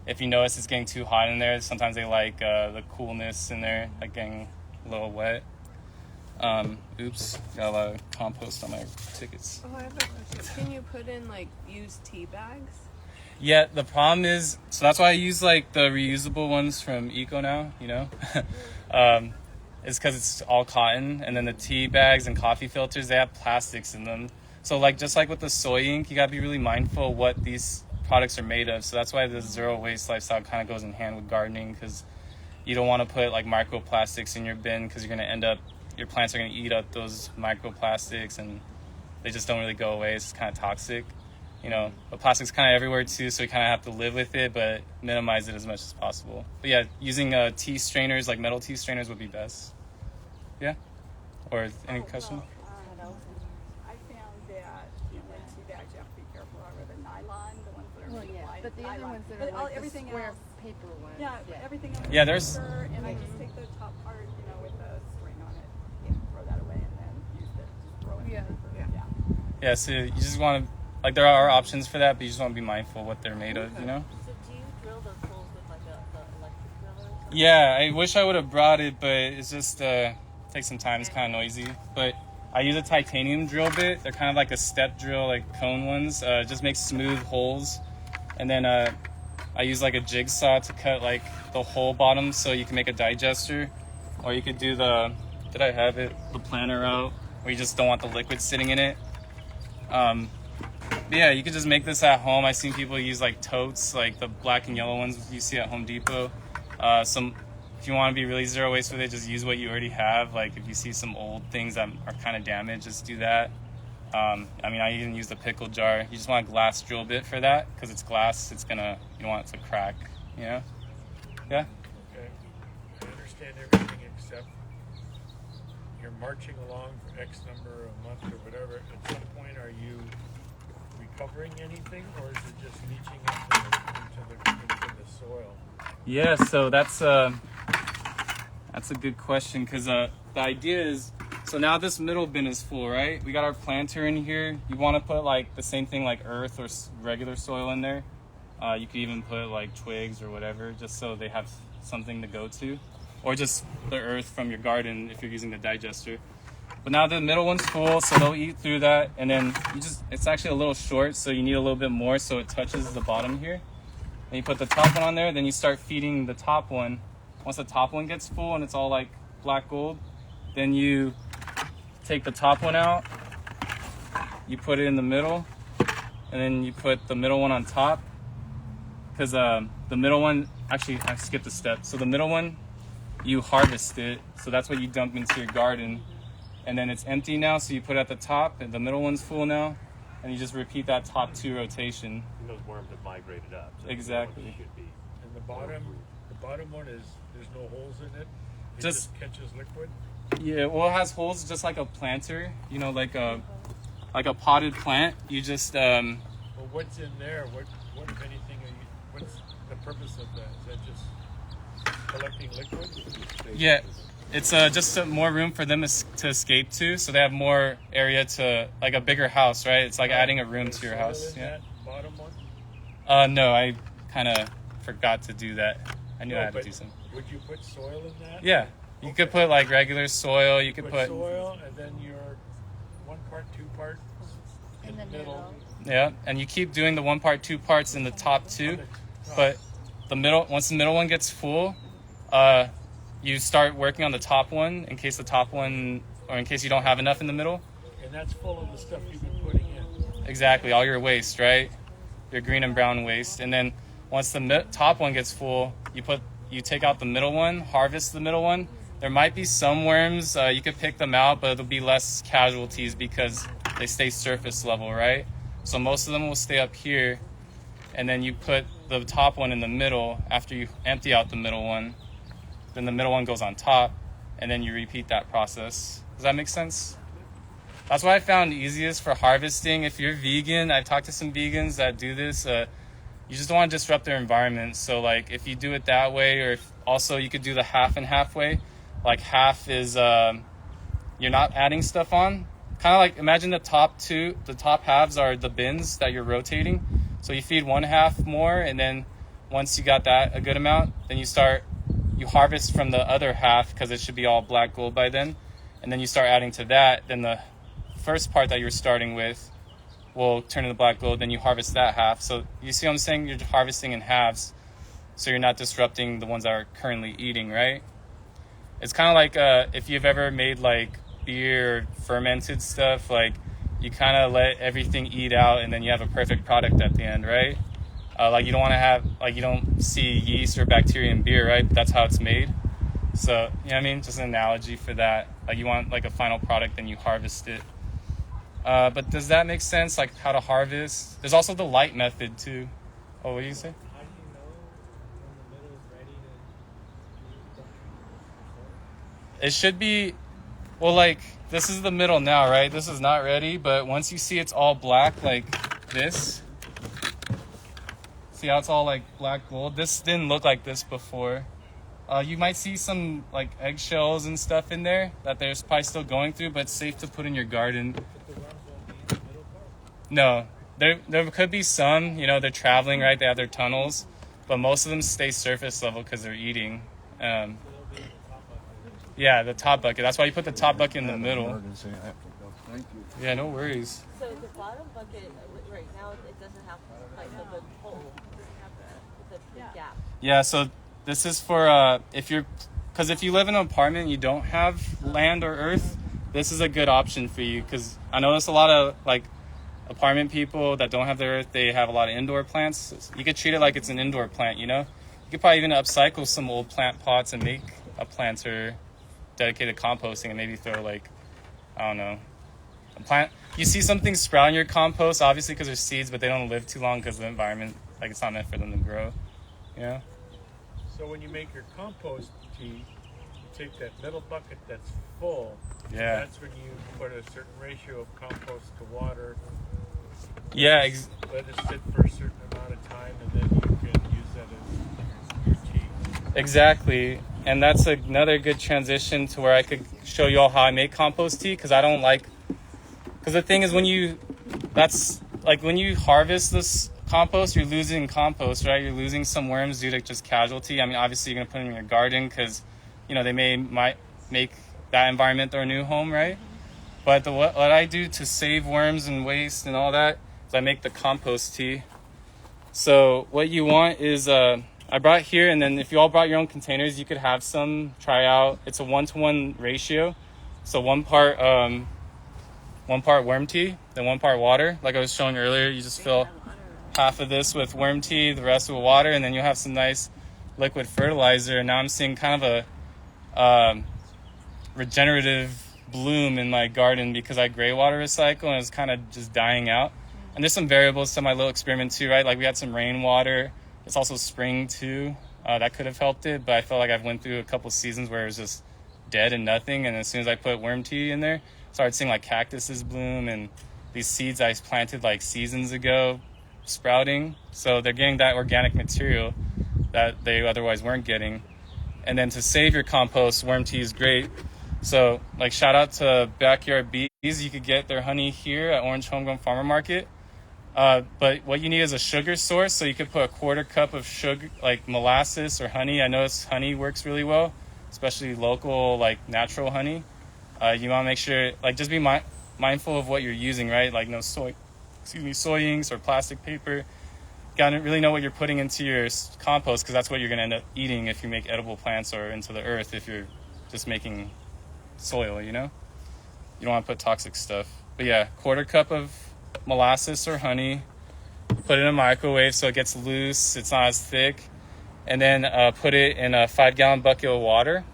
if you notice it's getting too hot in there, sometimes they like the coolness in there, like getting a little wet. Oops, got a lot of compost on my tickets. Oh, I have a question. Can you put in like used tea bags? Yeah, the problem is, so that's why I use like the reusable ones from Eco now, you know. It's because it's all cotton, and then the tea bags and coffee filters, they have plastics in them. So like just like with the soy ink, you gotta be really mindful of what these products are made of. So that's why the zero waste lifestyle kind of goes in hand with gardening, because you don't want to put like microplastics in your bin, because you're going to end up, your plants are going to eat up those microplastics and they just don't really go away. It's kind of toxic, you know. But plastic's kind of everywhere too, so you kind of have to live with it, but minimize it as much as possible. But yeah, using tea strainers, like metal tea strainers, would be best. Yeah? Or any question? I found that in tea bags you have to be careful over the nylon, the ones that are light. But the other nylon. ones that But are like the everything square else, paper ones. yeah, everything else. Yeah, there's- paper, and I just take the top part, with the string on it, throw that away, and then use it. Just throw it in the paper. Yeah, so you just want to, like there are options for that, but you just want to be mindful of what they're made of, you know? So do you drill those holes with like the electric driller or something? Yeah, I wish I would have brought it, but it's just takes some time. It's kind of noisy. But I use a titanium drill bit. They're kind of like a step drill, like cone ones. It just makes smooth holes. And then I use like a jigsaw to cut like the whole bottom, so you can make a digester, or you could do the planter route, where you just don't want the liquid sitting in it. But yeah, you could just make this at home. I've seen people use like totes, like the black and yellow ones you see at Home Depot. If you want to be really zero waste with it, just use what you already have. Like if you see some old things that are kind of damaged, just do that. I even use the pickle jar. You just want a glass drill bit for that, because it's glass. You don't want it to crack, you know? Yeah? Okay. I understand everything except you're marching along for X number a month or whatever. At some point, are you recovering anything, or is it just leaching into the soil? Yeah, so that's a good question, because the idea is, so now this middle bin is full, right? We got our planter in here. You want to put like the same thing like earth or regular soil in there. You could even put like twigs or whatever, just so they have something to go to, or just the earth from your garden if you're using the digester. But now the middle one's full, so they'll eat through that, and then it's actually a little short, so you need a little bit more so it touches the bottom here. And you put the top one on there, then you start feeding the top one. Once the top one gets full and it's all like black gold, then you take the top one out, you put it in the middle, and then you put the middle one on top. Because the middle one, actually I skipped a step. So the middle one, you harvest it, so that's what you dump into your garden. And then it's empty now, so you put it at the top, and the middle one's full now, and you just repeat that top two rotation. And those worms have migrated up. So Exactly. And the bottom one is, there's no holes in it? It Just catches liquid? Yeah, well, it has holes just like a planter, you know, like a potted plant. You just Well, what's in there? What if anything, what's the purpose of that? Is that just collecting liquid? Yeah, it's just more room for them to escape to, so they have more area to, like a bigger house, right? It's like adding a room to your house. Yeah. That bottom one? No, I kind of forgot to do that. I knew I had to do something. Would you put soil in that? Yeah, you could put like regular soil. You could put soil, and then your 1 part, 2 part in the middle. Yeah, and you keep doing the 1 part, 2 parts in the top two, but once the middle one gets full, you start working on the top one in case you don't have enough in the middle. And that's full of the stuff you've been putting in. Exactly, all your waste, right? Your green and brown waste. And then once the top one gets full, you take out the middle one, harvest the middle one. There might be some worms, you could pick them out, but there'll be less casualties because they stay surface level, right? So most of them will stay up here, and then you put the top one in the middle after you empty out the middle one. Then the middle one goes on top, and then you repeat that process. Does that make sense? That's what I found easiest for harvesting. If you're vegan, I've talked to some vegans that do this. You just don't want to disrupt their environment. So like if you do it that way, or if also you could do the half and half way. Like half is you're not adding stuff on. Kind of like imagine the top halves are the bins that you're rotating. So you feed one half more, and then once you got that a good amount, then you harvest from the other half because it should be all black gold by then. And then you start adding to that. Then the first part that you're starting with will turn into black gold. Then you harvest that half. So you see what I'm saying? You're harvesting in halves. So you're not disrupting the ones that are currently eating, right? It's kind of like if you've ever made like beer or fermented stuff, like you kind of let everything eat out and then you have a perfect product at the end, right? Like you don't want to have, like you don't see yeast or bacteria in beer, right? But that's how it's made. So, you know what I mean? Just an analogy for that. Like you want like a final product, then you harvest it. But does that make sense? Like how to harvest? There's also the light method too. Oh, what do you say? How do you know when the middle is ready to It should be, well, like this is the middle now, right? This is not ready, but once you see it's all black like this, see how it's all like black gold? This didn't look like this before. You might see some like eggshells and stuff in there that they're probably still going through, but it's safe to put in your garden. No, there could be some, you know, they're traveling, right? They have their tunnels, but most of them stay surface level because they're eating. Yeah, the top bucket. That's why you put the top bucket in the middle. Yeah, no worries. So the bottom bucket right now, it doesn't have like the hole. It doesn't have the gap. Yeah, so this is for if you live in an apartment and you don't have land or earth, this is a good option for you, because I notice a lot of like apartment people that don't have their earth, they have a lot of indoor plants. You could treat it like it's an indoor plant, you know? You could probably even upcycle some old plant pots and make a planter dedicated composting, and maybe throw like, I don't know, a plant. You see something sprout in your compost, obviously because they're seeds, but they don't live too long because the environment, like it's not meant for them to grow, you know? So when you make your compost tea, you take that middle bucket that's full. Yeah. That's when you put a certain ratio of compost to water. Yeah. Let it sit for a certain amount of time, and then you can use that as your tea. Exactly. And that's another good transition to where I could show you all how I make compost tea, because the thing is when you harvest this compost, you're losing compost, right? You're losing some worms due to just casualty. I mean, obviously you're going to put them in your garden because, you know, they might make that environment their new home, right? But what I do to save worms and waste and all that is I make the compost tea. So what you want is, I brought here, and then if you all brought your own containers, you could have some, try out. It's a 1-to-1 ratio. So one part worm tea, then 1 part water. Like I was showing earlier, you just fill half of this with worm tea, the rest with water, and then you'll have some nice liquid fertilizer. And now I'm seeing kind of a regenerative bloom in my garden because I gray water recycle and it's kind of just dying out. And there's some variables to my little experiment too, right? Like we had some rainwater. It's also spring too. That could have helped it, but I felt like I've went through a couple seasons where it was just dead and nothing. And as soon as I put worm tea in there, I started seeing like cactuses bloom and these seeds I planted like seasons ago sprouting. So they're getting that organic material that they otherwise weren't getting. And then to save your compost, worm tea is great. So like shout out to Backyard Bees. You could get their honey here at Orange Homegrown Farmer Market. But what you need is a sugar source. So you could put a 1/4 cup of sugar, like molasses or honey. I notice honey works really well, especially local, like natural honey. You want to make sure, like just be mindful of what you're using, right? Like no soy inks or plastic paper. You gotta really know what you're putting into your compost, because that's what you're gonna end up eating if you make edible plants, or into the earth if you're just making soil, you know? You don't want to put toxic stuff. But yeah, 1/4 cup of molasses or honey, put it in a microwave so it gets loose, it's not as thick, and then put it in a 5-gallon bucket of water.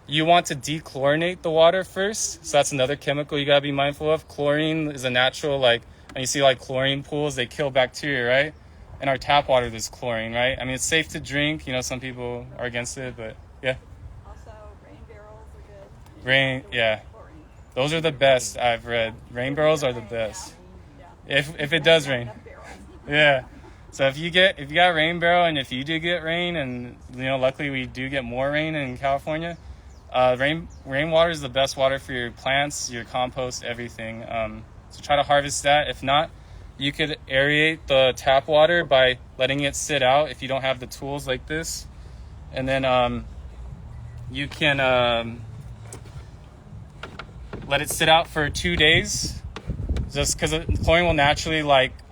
You want to dechlorinate the water first, so that's another chemical you gotta be mindful of. Chlorine is a natural, like when you see like chlorine pools, they kill bacteria, right? In our tap water there's chlorine, right? I mean, it's safe to drink, you know, some people are against it, but yeah. Rain, yeah. Those are the best I've read. Rain barrels are the best. If it does rain. Yeah. So if you got rain barrel, and if you do get rain, and luckily we do get more rain in California, rainwater is the best water for your plants, your compost, everything. So try to harvest that. If not, you could aerate the tap water by letting it sit out if you don't have the tools like this. And then you can let it sit out for 2 days, just because chlorine will naturally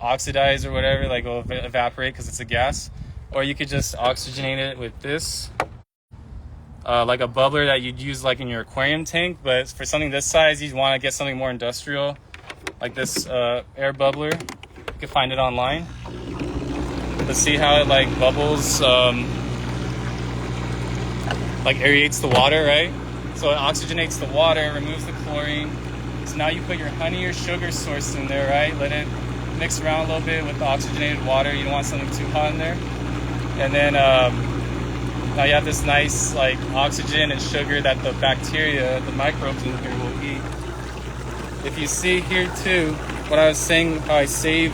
oxidize or whatever, will evaporate because it's a gas. Or you could just oxygenate it with this, like a bubbler that you'd use in your aquarium tank. But for something this size, you'd want to get something more industrial, like this air bubbler. You can find it online. But see how it bubbles, aerates the water, right? So it oxygenates the water, removes the chlorine. So now you put your honey or sugar source in there, right? Let it mix around a little bit with the oxygenated water. You don't want something too hot in there. And then now you have this nice oxygen and sugar that the bacteria, the microbes in here will eat. If you see here too, what I was saying, how I save,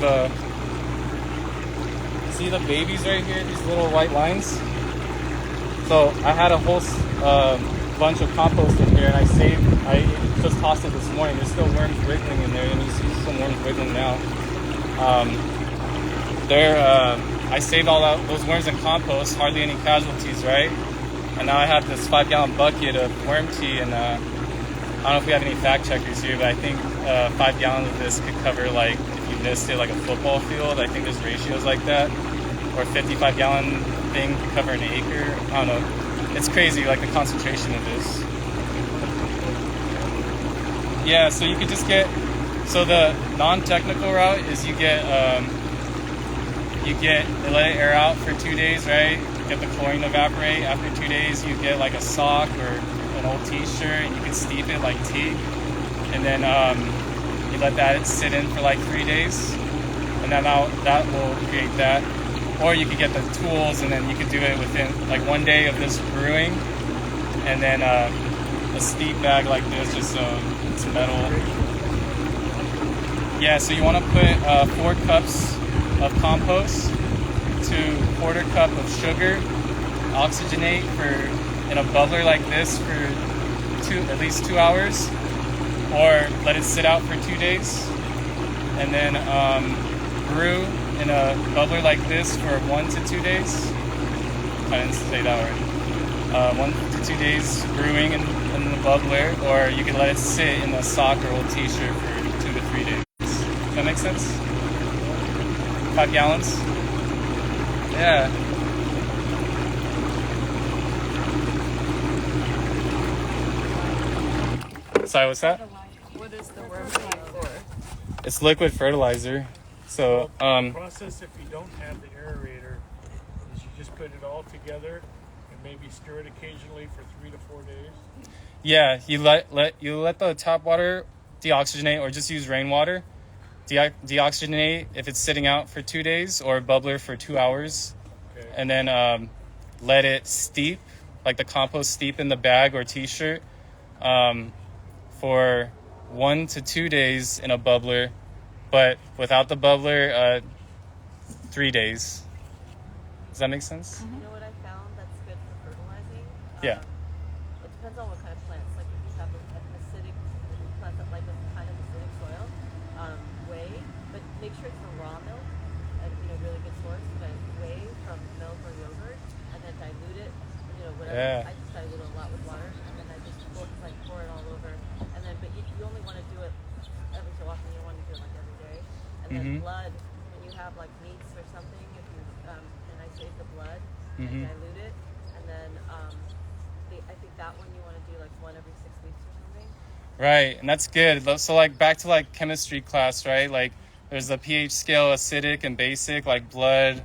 see the babies right here, these little white lines? So I had a whole bunch of compost in here, and I just tossed it this morning. There's still worms wriggling in there, and you see some worms wriggling now. I saved all those worms in compost, hardly any casualties, right? And now I have this 5-gallon bucket of worm tea, and I don't know if we have any fact checkers here, but I think 5 gallons of this could cover, if you missed it, a football field. I think there's ratios like that. Or 55-gallon thing could cover an acre. I don't know. It's crazy, the concentration of this. Yeah, so you could just so the non-technical route is you let it air out for 2 days, right? Get the chlorine to evaporate. After 2 days, you get a sock or an old t-shirt, and you can steep it like tea. And then you let that sit in for 3 days. And then that will create that. Or you could get the tools, and then you could do it within 1 day of this brewing. And then a steep bag like this, just so it's metal. Yeah, so you want to put 4 cups of compost to 1/4 cup of sugar, oxygenate in a bubbler like this for at least 2 hours, or let it sit out for 2 days, and then brew in a bubbler like this for 1 to 2 days. I didn't say that already. 1 to 2 days brewing in the bubbler, or you can let it sit in a sock or old t-shirt for 2 to 3 days. Does that make sense? 5 gallons? Yeah. Sorry, what's that? What is the worm tea for? It's liquid fertilizer. So, the process, if you don't have the aerator, is you just put it all together and maybe stir it occasionally for 3 to 4 days. Yeah, you let the tap water deoxygenate, or just use rainwater. Deoxygenate if it's sitting out for 2 days, or bubbler for 2 hours. Okay. And then let it steep, the compost steep in the bag or t-shirt, for 1 to 2 days in a bubbler. But without the bubbler, 3 days. Does that make sense? You know what I found that's good for fertilizing? Yeah. It depends on what kind of plants. If you have an acidic plant that a kind of acidic soil, whey, but make sure it's from raw milk, and really good source. But whey from milk or yogurt, and then dilute it. Whatever. Yeah. I just dilute it a lot with water, and then I just pour it all over. And then, but you only want to do it every so often. You don't want to do it every day. And then blood, when you have meats or something, if you and I save the blood and dilute it, and then I think that one you want to do 1 every 6 weeks or something. Right, and that's good. So back to chemistry class, right? There's the pH scale, acidic and basic, blood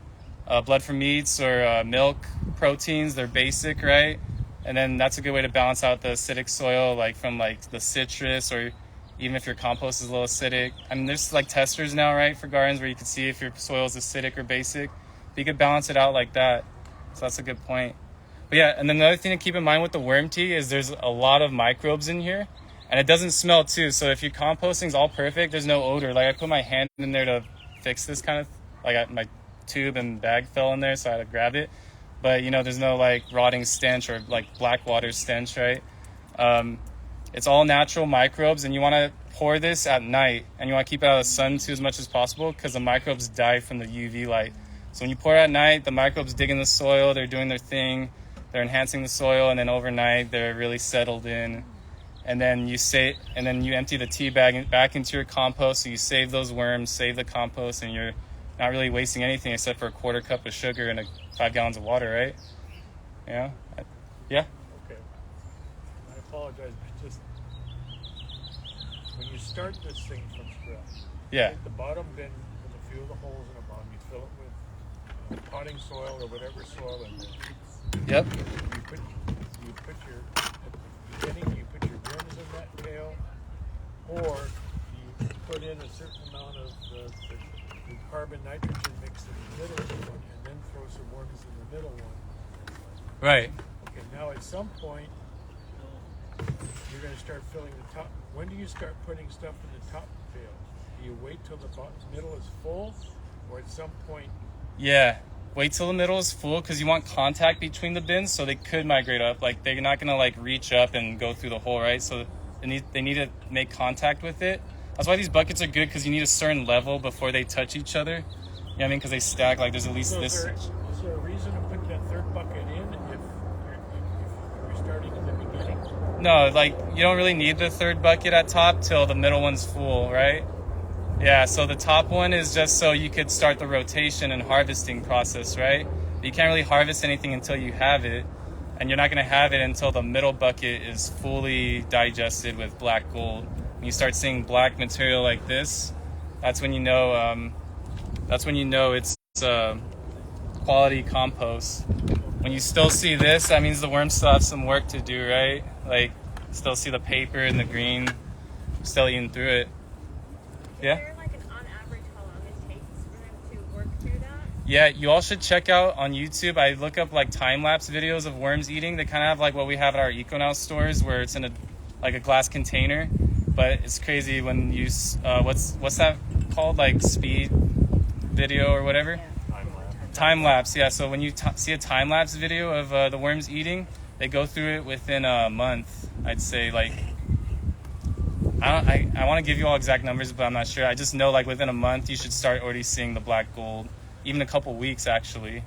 for meats or milk proteins. They're basic, right? And then that's a good way to balance out the acidic soil, from the citrus, or even if your compost is a little acidic. I mean, there's testers now, right, for gardens where you can see if your soil is acidic or basic. But you could balance it out like that. So that's a good point. But But yeah, and then another thing to keep in mind with the worm tea is there's a lot of microbes in here, and it doesn't smell too. So if your composting's all perfect, there's no odor. Like I put my hand in there to fix this kind of, like my tube and bag fell in there, so I had to grab it. But you know, there's no like rotting stench or like black water stench, right? It's all natural microbes, and you want to pour this at night, and you want to keep it out of the sun too as much as possible, because the microbes die from the UV light. So when you pour it at night, the microbes dig in the soil, they're doing their thing, they're enhancing the soil, and then overnight they're really settled in. And then you empty the tea bag back into your compost, so you save those worms, save the compost, and you're not really wasting anything except for a quarter cup of sugar and 5 gallons of water, right? Yeah. Yeah. Okay. I apologize, but just when you start this thing from scratch, Yeah. at the bottom bin, with a few of the holes in the bottom, you fill it with potting soil or whatever soil in there. Yep. You put your, at the beginning, you put your worms in that pail, or you put in a certain amount of the carbon nitrogen mix in the middle one, and then throw some worms in the middle one. Right. Okay, now at some point, you're going to start filling the top. When do you start putting stuff in the top pail? Do you wait till the middle is full, or at some point? Yeah. Wait till the middle is full, because you want contact between the bins, so they could migrate up. Like they're not going to like reach up and go through the hole, right? So they need to make contact with it. That's why these buckets are good, because you need a certain level before they touch each other. You know what I mean? Because they stack, like there's at least this. Is there a reason to put that third bucket in if you're starting in the beginning? No, like you don't really need the third bucket at top till the middle one's full, right? Yeah, so the top one is just so you could start the rotation and harvesting process, right? But you can't really harvest anything until you have it, and you're not going to have it until the middle bucket is fully digested with black gold. When you start seeing black material like this, that's when you know it's quality compost. When you still see this, that means the worms still have some work to do, right? Like, still see the paper and the green, still eating through it. Yeah? Is there like on average how long it takes for them to work through that? Yeah, you all should check out on YouTube. I look up like time-lapse videos of worms eating. They kind of have like what we have at our EcoNow stores, where it's in a glass container. But it's crazy when you what's that called, like speed video or whatever? Time-lapse. Yeah, so when you see a time-lapse video of the worms eating, they go through it within a month. I'd say like I want to give you all exact numbers, but I'm not sure. I just know like within a month you should start already seeing the black gold. Even a couple weeks actually.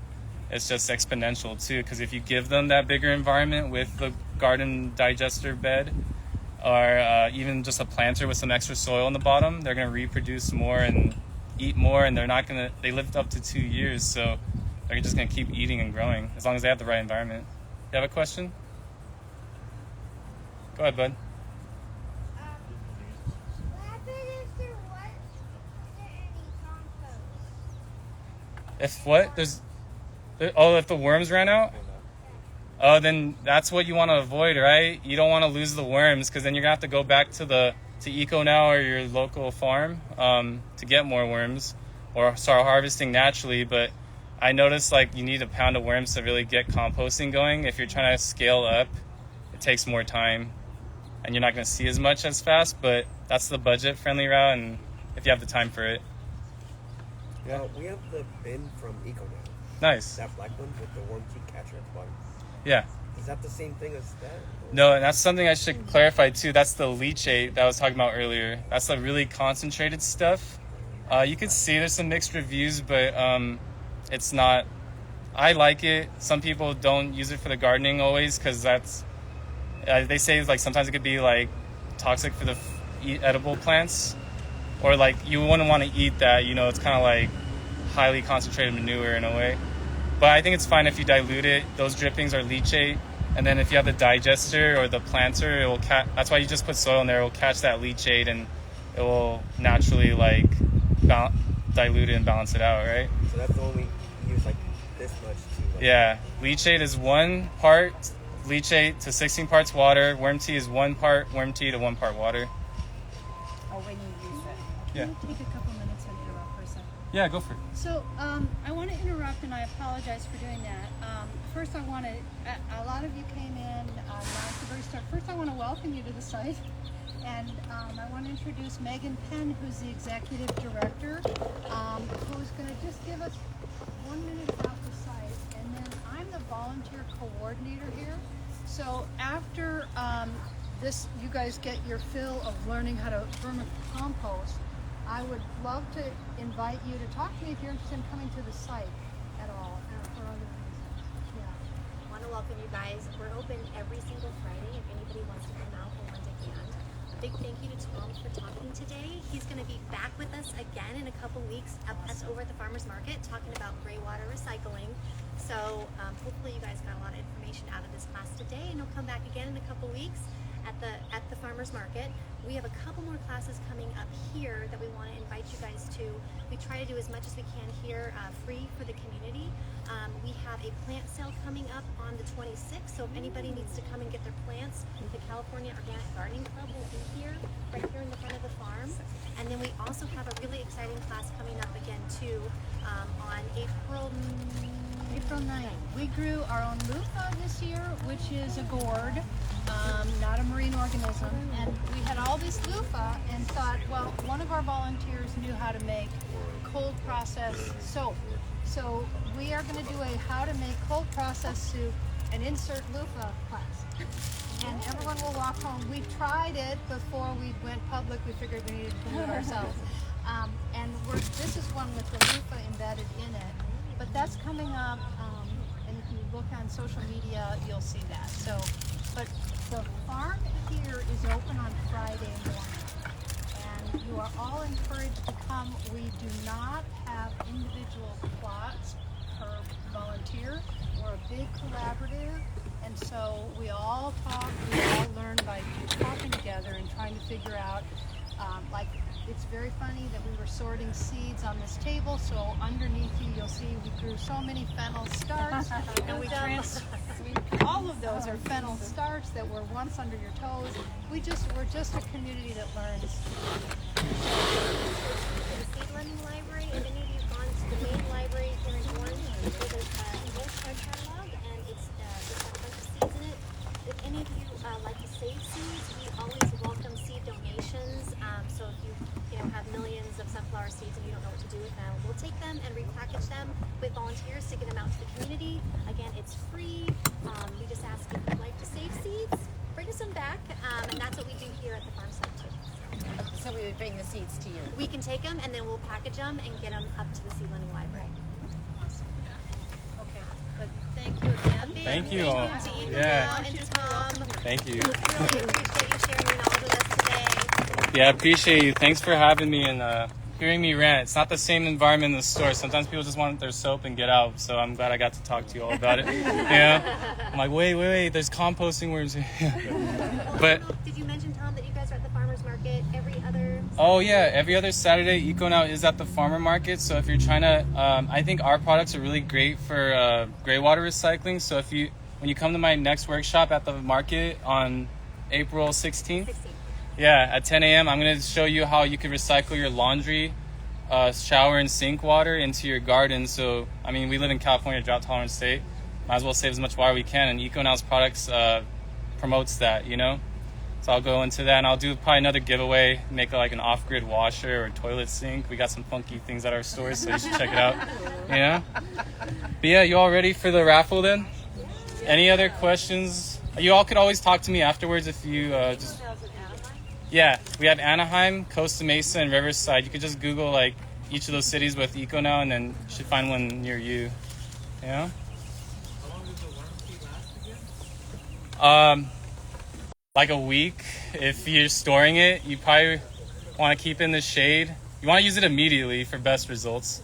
It's just exponential too, because if you give them that bigger environment with the garden digester bed, or even just a planter with some extra soil in the bottom, they're going to reproduce more and eat more, and they lived up to 2 years, so they're just going to keep eating and growing as long as they have the right environment. You have a question? Go ahead, bud. If what? If the worms ran out? Oh, then that's what you want to avoid, right? You don't want to lose the worms, because then you're going to have to go back to EcoNow or your local farm to get more worms, or start harvesting naturally. But I noticed like you need a pound of worms to really get composting going. If you're trying to scale up, it takes more time, and you're not going to see as much as fast, but that's the budget-friendly route, and if you have the time for it. Yeah. We have the bin from EcoNow. Nice. That black one with the worm tea catcher at the bottom. Yeah. Is that the same thing as that? No, and that's something I should clarify too. That's the leachate that I was talking about earlier. That's the really concentrated stuff. You could see there's some mixed reviews, but it's not. I like it. Some people don't use it for the gardening always, because that's. They say like sometimes it could be like toxic for the edible plants, or like you wouldn't want to eat that. You know, it's kind of like highly concentrated manure in a way. But I think it's fine if you dilute it. Those drippings are leachate. And then if you have the digester or the planter, it will that's why you just put soil in there. It will catch that leachate, and it will naturally like dilute it and balance it out, right? So that's only use like this much to like... Yeah. Leachate is 1 part leachate to 16 parts water. Worm tea is 1 part worm tea to 1 part water. Or when you use it. Yeah. Can you take a couple minutes and interrupt for a second? Yeah, go for it. So I want to interrupt, and I apologize for doing that. First, I want to. A lot of you came in not at the very start. First, I want to welcome you to the site, and I want to introduce Megan Penn, who's the executive director, who's going to just give us 1 minute about the site, and then I'm the volunteer coordinator here. So after this, you guys get your fill of learning how to vermicompost. I would love to invite you to talk to me if you're interested in coming to the site at all, for other reasons. Yeah. I want to welcome you guys. We're open every single Friday if anybody wants to come out and lend a hand. A big thank you to Tom for talking today. He's going to be back with us again in a couple weeks us over at the farmers market talking about gray water recycling. So hopefully you guys got a lot of information out of this class today, and he'll come back again in a couple weeks at the farmers market. We have a couple more classes coming up here that we want to invite you guys to. We try to do as much as we can here free for the community. We have a plant sale coming up on the 26th, so if anybody needs to come and get their plants, the California Organic Gardening Club will be here, right here in the front of the farm. And then we also have a really exciting class coming up again too on April 9th. We grew our own loofah this year, which is a gourd, not a marine organism. And we had all this loofah and thought, well, one of our volunteers knew how to make cold process soap. So we are going to do a how to make cold process soup and insert loofah class. And everyone will walk home. We tried it before we went public. We figured we needed to do it ourselves. And this is one with the loofah embedded in it. But that's coming up, and if you look on social media, you'll see that. So, but the farm here is open on Friday morning, and you are all encouraged to come. We do not have individual plots per volunteer. We're a big collaborative, and so we all talk, we all learn by talking together and trying to figure out, like, it's very funny that we were sorting seeds on this table, so underneath you, you'll see we grew so many fennel starts, and all of those are fennel starts that were once under your toes. We're just a community that learns. The Seed Lending Library, if any of you have gone to the main library here in Orange, there's an old card catalog, and it's got a bunch of seeds in it. If any of you like to save seeds, we always welcome seed donations. So if you have millions of sunflower seeds and you don't know what to do with them, we'll take them and repackage them with volunteers to get them out to the community. Again, it's free. We just ask if you'd like to save seeds, bring us them back, and that's what we do here at the farm site too. So we would bring the seeds to you. We can take them and then we'll package them and get them up to the Seed Lending Library. Okay, but thank you again. Thank you all. Yeah. And Tom. Thank you. Really appreciate you sharing your knowledge with us today. Yeah, I appreciate you. Thanks for having me and hearing me rant. It's not the same environment in the store. Sometimes people just want their soap and get out. So I'm glad I got to talk to you all about it. I'm like, wait, there's composting worms. But did you mention, Tom, that you guys are at the farmers market every other? Oh yeah, every other Saturday, Eco Now is at the farmer market. So if you're trying to, I think our products are really great for gray water recycling. So when you come to my next workshop at the market on April 16th. Yeah, at 10 a.m. I'm going to show you how you can recycle your laundry, shower and sink water into your garden. So, I mean, we live in California, drought tolerant state. Might as well save as much water we can. And EcoNow's products promotes that, So I'll go into that, and I'll do probably another giveaway, make like an off-grid washer or toilet sink. We got some funky things at our stores, so you should check it out. But yeah, you all ready for the raffle then? Any other questions? You all could always talk to me afterwards if you just... Yeah, we have Anaheim, Costa Mesa, and Riverside. You could just Google like each of those cities with Eco Now, and then you should find one near you. How long does the warranty last again? Like a week. If you're storing it, you probably want to keep it in the shade. You want to use it immediately for best results,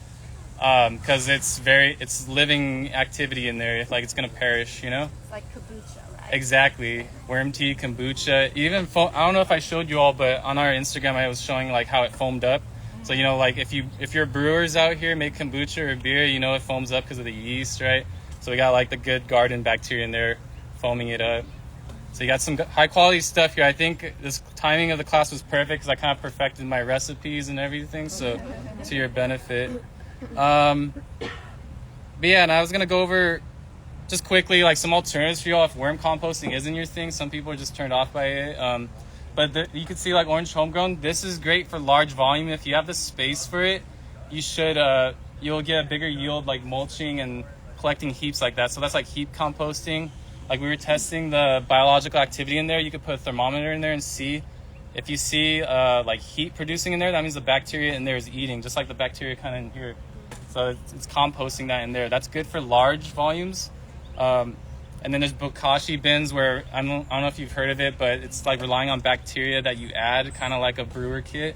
because it's living activity in there. Like it's gonna perish, It's like kombucha, right? Exactly. Worm tea, kombucha, even I don't know if I showed you all, but on our Instagram I was showing like how it foamed up. So like if you're brewers out here make kombucha or beer, it foams up because of the yeast, right? So we got like the good garden bacteria in there foaming it up. So you got some high quality stuff here. I think this timing of the class was perfect because I kind of perfected my recipes and everything, so to your benefit. But yeah, and I was gonna go over just quickly like some alternatives for y'all if worm composting isn't your thing. Some people are just turned off by it. But you can see like orange homegrown. This is great for large volume. If you have the space for it, you should you'll get a bigger yield like mulching and collecting heaps like that. So that's like heap composting. Like we were testing the biological activity in there. You could put a thermometer in there and see. If you see like heat producing in there, that means the bacteria in there is eating, just like the bacteria kind of in here. So it's composting that in there. That's good for large volumes. And then there's bokashi bins where I don't know if you've heard of it, but it's like relying on bacteria that you add, kind of like a brewer kit.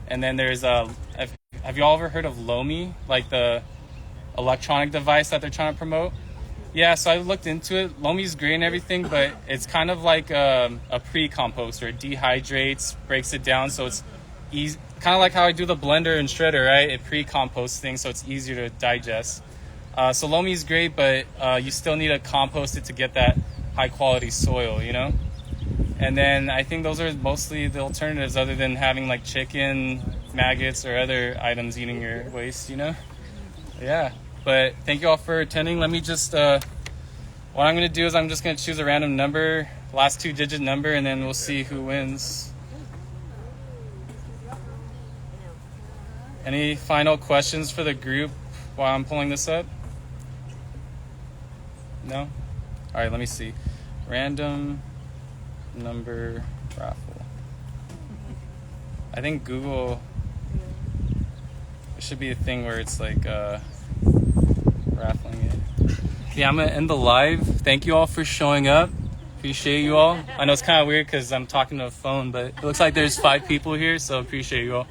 And then there's have you all ever heard of Lomi, like the electronic device that they're trying to promote? Yeah, so I looked into it. Lomi's great and everything, but it's kind of like a pre-composter. It dehydrates, breaks it down, so it's easy. Kind of like how I do the blender and shredder, right? It pre-composts things, so it's easier to digest. So Lomi's great, but you still need to compost it to get that high-quality soil, you know? And then I think those are mostly the alternatives other than having like chicken, maggots, or other items eating your waste, you know? Yeah. But thank you all for attending. Let me just, what I'm going to do is I'm just going to choose a random number, last 2-digit number, and then we'll see who wins. Any final questions for the group while I'm pulling this up? No? All right, let me see. Random number raffle. I think Google, there should be a thing where it's like, raffling it. Yeah, I'm gonna end the live. Thank you all for showing up. Appreciate you all. I know it's kind of weird because I'm talking to a phone, but it looks like there's 5 people here, so appreciate you all.